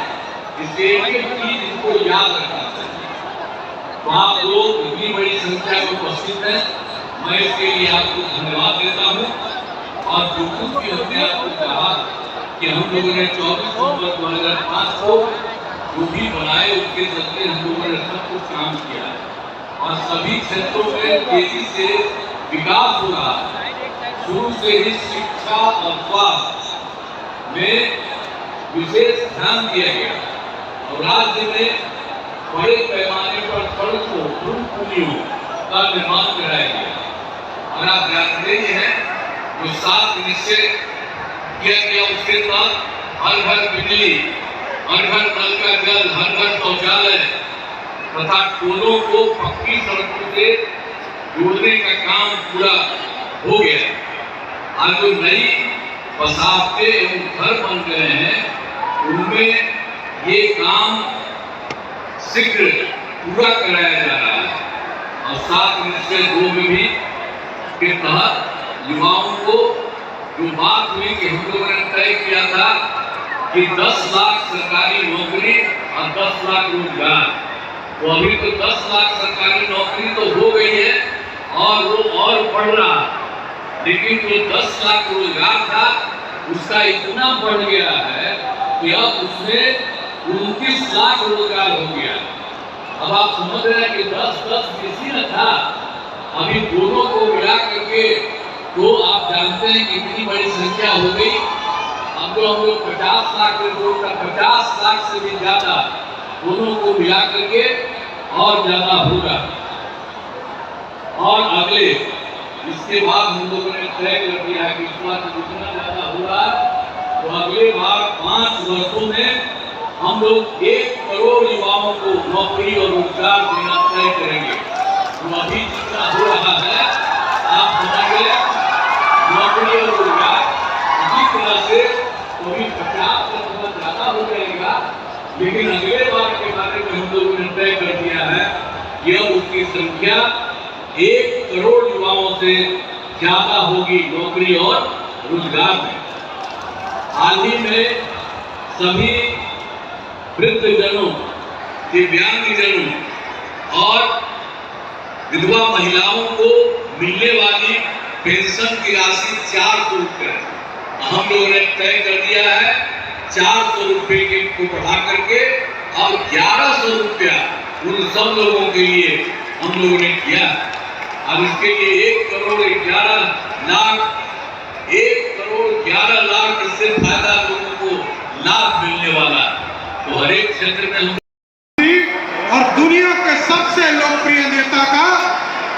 इसलिए एक चीज इनको याद रखना चाहिए। तो आप लोग इतनी बड़ी संख्या में उपस्थित हैं, मैं इसके लिए आपको धन्यवाद देता हूँ। और जो कुछ भी हमने आपको कहा कि हम लोगों ने 24 नवंबर 2005 को जो भी बनाए उसके चलते हम लोगों ने सब कुछ काम किया है और सभी क्षेत्रों में तेजी से विकास हो रहा है। शुरू से ही शिक्षा और स्वास्थ्य में विशेष ध्यान दिया गया और राज्य में बड़े पैमाने पर सड़कों पुलियों का निर्माण कराया गया। और आप जानते ही हैं जो 7 निश्चय किया गया उसके तहत हर घर बिजली, हर घर नल का जल, हर घर शौचालय तथा टोलों को पक्की सड़कों से जोड़ने का काम पूरा हो गया। आज जो नई बसावटें एवं घर बन गए हैं उनमें ये काम शीघ्र पूरा कराया जा रहा है। और 7 निश्चय 2 में भी के तहत युवाओं को जो बात हुई कि हम लोगों ने तय किया था कि 10 लाख सरकारी नौकरी और 10 लाख रोजगार, तो अभी तो 10 लाख सरकारी नौकरी तो हो गई है और वो और बढ़ रहा है। लेकिन जो 10 लाख रोजगार था उसका इतना बढ़ गया है कि अब उसमें 29 लाख रोजगार हो गया। अब आप समझ रहे हैं कि 10 बेसी न था, अभी दोनों को मिला करके तो आप जानते हैं कितनी बड़ी संख्या हो गई। अब तो हम लोग 50 लाख लोगों का 50 लाख से भी ज्यादा दोनों को मिला करके और ज्यादा होगा। और अगले इसके बाद हम लोगों ने तय कर दिया है कि इस बार जितना ज्यादा होगा तो अगले बार 5 वर्षों में हम लोग 1 करोड़ युवाओं को नौकरी और रोजगार देना तय करेंगे। तो अभी जितना हो रहा है आप समझिए, नौकरी और रोजगार इसी तरह से कभी 50% ज्यादा हो जाएगा, लेकिन अगले बार के बारे में हम लोगों ने तय कर दिया है कि अब उसकी संख्या 1 करोड़ युवाओं से ज्यादा होगी नौकरी और रोजगार में। हाल ही में सभी वृद्धजनों, दिव्यांगजनों और विधवा महिलाओं को मिलने वाली पेंशन की राशि 400 रुपये हम लोगों ने तय कर दिया है। 400 रुपये को बढ़ा करके और 1100 रुपया उन सब लोगों के लिए हम लोगों ने किया। अब इसके लिए 1 करोड़ 11 लाख इससे फायदा लोगों को लाभ मिलने वाला। तो हर एक क्षेत्र में हम और दुनिया के सबसे लोकप्रिय नेता का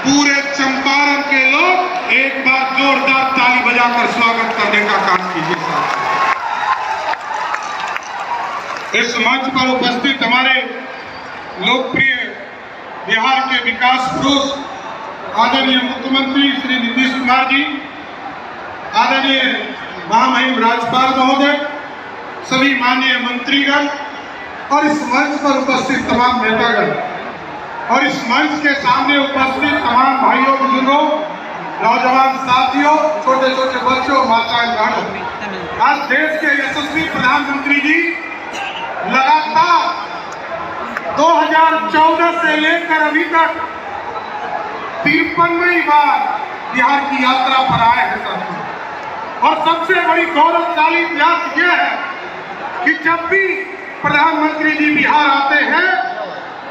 पूरे चंपारण के लोग एक बार जोरदार ताली बजाकर स्वागत करने का काम कीजिए साहब। इस मंच पर उपस्थित हमारे लोकप्रिय बिहार के विकास पुरुष आदरणीय मुख्यमंत्री श्री नीतीश कुमार जी, आदरणीय महामहिम राज्यपाल महोदय, सभी माननीय मंत्रीगण और इस मंच पर उपस्थित तमाम नेतागण और इस मंच के सामने उपस्थित तमाम भाइयों बुजुर्गों, नौजवान साथियों, छोटे छोटे बच्चों, माताएं बहनों, आज देश के यशस्वी प्रधानमंत्री जी लगातार 2014 से लेकर अभी तक 53वीं बार बिहार की यात्रा पर आए हैं साथियों। और सबसे बड़ी गौरवशाली बात यह है कि जब भी प्रधानमंत्री जी बिहार आते हैं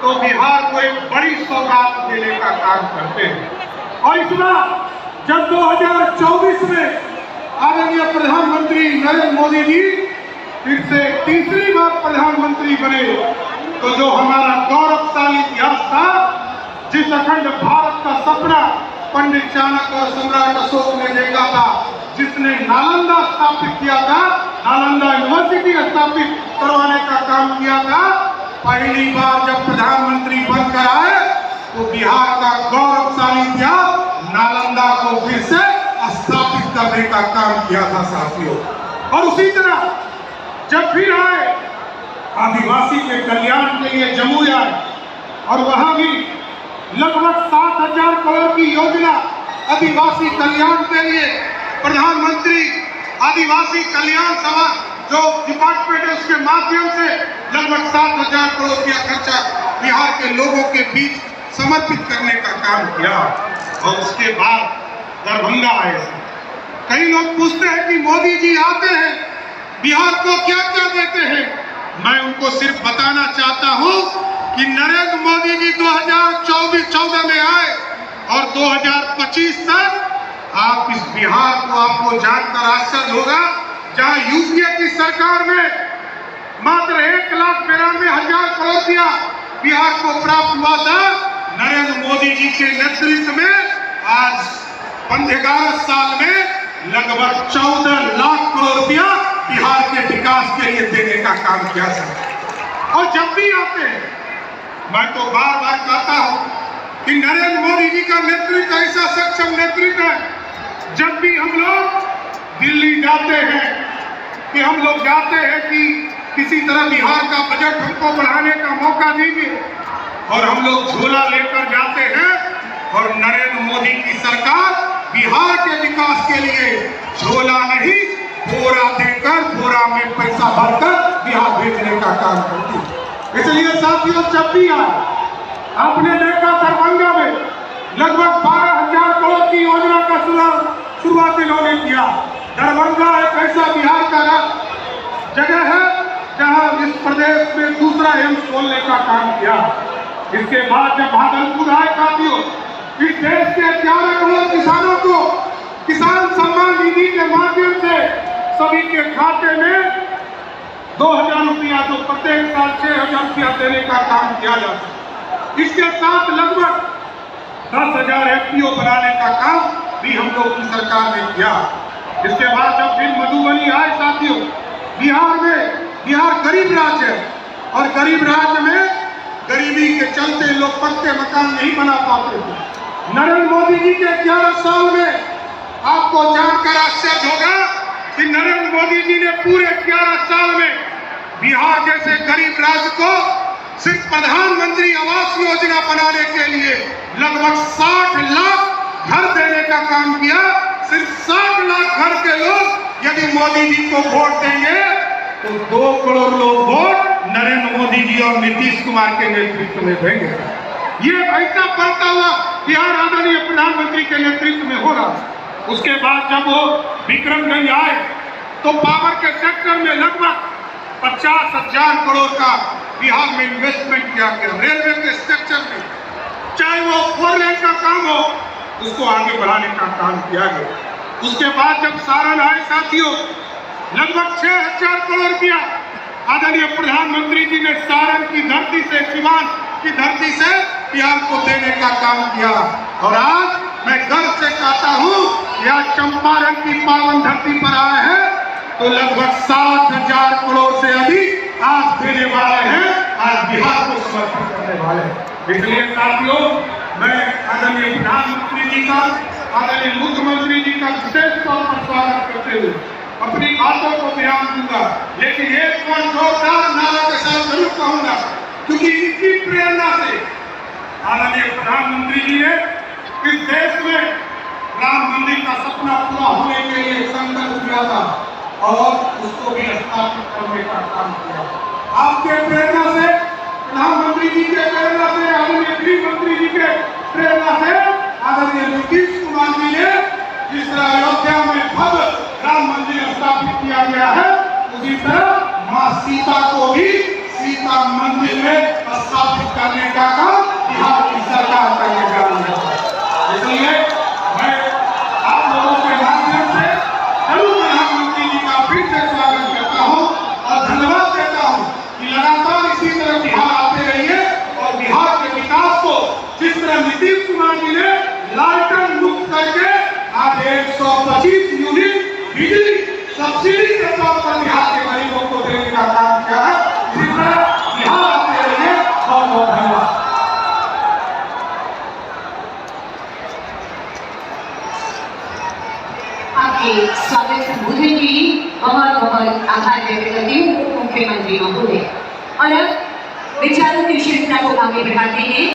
तो बिहार को एक बड़ी सौगात देने का काम करते हैं। और इस बार जब 2024 में आदरणीय प्रधानमंत्री नरेंद्र मोदी जी फिर से तीसरी बार प्रधानमंत्री बने तो जो हमारा गौरवशाली इतिहास था, जिस अखंड भारत का सपना पंडित चाणक्य और सम्राट अशोक ने देखा था, जिसने नालंदा स्थापित किया था, नालंदा यूनिवर्सिटी स्थापित करवाने का काम किया था, पहली बार जब प्रधानमंत्री बनकर आए तो बिहार का गौरवशाली इतिहास नालंदा को फिर से स्थापित करने का काम किया था साथियों। और उसी तरह जब फिर आए आदिवासी के कल्याण के लिए जम्मू आए और वहां भी लगभग 7,000 करोड़ की योजना आदिवासी कल्याण के लिए प्रधानमंत्री आदिवासी कल्याण सभा जो डिपार्टमेंट है उसके माध्यम से लगभग 7,000 करोड़ रुपया खर्चा बिहार के लोगों के बीच समर्पित करने का काम किया। और उसके बाद दरभंगा आए। कई लोग पूछते हैं कि मोदी जी आते हैं बिहार को क्या क्या देते हैं। मैं उनको सिर्फ बताना चाहता हूं कि नरेंद्र मोदी जी 2014 में आए और 2025 तक आप इस बिहार को आपको जानकर आश्चर्य होगा, जहां यूपीए की सरकार में मात्र 1,92,000 करोड़ रुपया बिहार को प्राप्त हुआ था, नरेंद्र मोदी जी के नेतृत्व में आज 11 साल में लगभग 14 लाख करोड़ रुपया बिहार के विकास के लिए देने का काम किया था। और जब भी आते हैं मैं तो बार बार कहता हूं कि नरेंद्र मोदी जी का नेतृत्व ऐसा सक्षम नेतृत्व है। जब भी हम लोग दिल्ली जाते हैं कि हम लोग जाते हैं कि किसी तरह बिहार का बजट हमको बढ़ाने का मौका दीजिए, और हम लोग झोला लेकर जाते हैं और नरेंद्र मोदी की सरकार बिहार के विकास के लिए झोला नहीं बोरा देकर बोरा में पैसा भरकर बिहार भेजने का काम करती है। इसलिए साथियों जब भी आए, आपने देखा दरभंगा में लगभग 12,000 करोड़ की योजना का शुरुआत इन्होंने किया। दरभंगा एक ऐसा बिहार का जगह है जहां इस प्रदेश में दूसरा एम्स खोलने का काम किया। इसके बाद जब भागलपुर आए साथियों, इस देश के 11 करोड़ किसानों को किसान सम्मान सभी के खाते में 2000 रुपया, जो प्रत्येक साल 6000 रुपया देने का काम किया जाता है। इसके साथ लगभग 10,000 एफपीओ बनाने का काम भी हम लोग की सरकार ने किया। इसके बाद जब फिर मधुबनी आए साथियों, बिहार गरीब राज्य है और गरीब राज्य में गरीबी के चलते लोग पक्के मकान नहीं बना पाते थे। नरेंद्र मोदी जी के 11 साल में आपको जानकर आश्चर्य होगा कि नरेंद्र मोदी जी ने पूरे 11 साल में बिहार जैसे गरीब राज्य को सिर्फ प्रधानमंत्री आवास योजना बनाने के लिए लगभग 60 लाख घर देने का काम किया। सिर्फ 60 लाख घर के लोग यदि मोदी जी को वोट देंगे तो 2 करोड़ लोग वोट नरेंद्र मोदी जी और नीतीश कुमार के नेतृत्व में देंगे। ये ऐसा बढ़ता हुआ बिहार आदरणीय प्रधानमंत्री के नेतृत्व में हो रहा। उसके बाद जब वो विक्रमगंज आए तो पावर के सेक्टर में लगभग 50,000 करोड़ का बिहार में इन्वेस्टमेंट किया गया। रेलवे के स्ट्रक्चर में चाहे वो 4 लेन का काम हो, उसको आगे बढ़ाने का काम किया गया। उसके बाद जब सारण आए साथियों, लगभग 6,000 करोड़ रुपया आदरणीय प्रधानमंत्री जी ने सारण की धरती से, सिवान की धरती से बिहार को देने का काम किया। और आज मैं गर्व से कहता हूँ कि आज चंपारण की पावन धरती पर आए हैं तो लगभग 7,000 करोड़ से अधिक आज देने वाले हैं, आज बिहार को समर्पित करने वाले हैं। इसलिए साथियों, मैं आदरणीय प्रधानमंत्री जी का, आदरणीय मुख्यमंत्री जी का विशेष तौर पर स्वागत करते हुए अपनी बातों को विराम दूंगा। लेकिन एक और जोरदार नारा के साथ जरूर कहूंगा, क्योंकि इनकी प्रेरणा से आदरणीय प्रधानमंत्री जी ने इस देश में राम मंदिर का सपना पूरा होने के लिए संकल्प लिया था और उसको भी स्थापित करने का काम किया। आपके प्रेरणा से, प्रधानमंत्री जी के प्रेरणा से, आदरणीय गृह मंत्री जी के प्रेरणा से आदरणीय नीतीश कुमार जी ने जिस तरह अयोध्या में भव्य राम मंदिर स्थापित किया गया है, उसी तरह मां सीता को भी सीता मंदिर में स्थापित करने का काम बिहार की सरकार करने जा रही है। इसलिए मैं आप लोगों के माध्यम से जरूर प्रधानमंत्री जी का फिर से स्वागत करता हूँ और धन्यवाद देता हूँ कि लगातार इसी तरह बिहार आते रहिए और बिहार के विकास को जिस तरह नीतीश कुमार जी ने लालटेन मुक्त करके आज 125 यूनिट बिजली सब्सिडी के तौर पर बिहार के गरीबों को देने का काम किया है, इसी तरह बिहार आते रहिए। बहुत बहुत धन्यवाद। आपके स्वागत संबोधन के लिए बहुत बहुत आभार व्यक्त करती हूँ मुख्यमंत्री महोदय। और अब विचारों की श्रृंखला को आगे बढ़ाते हैं।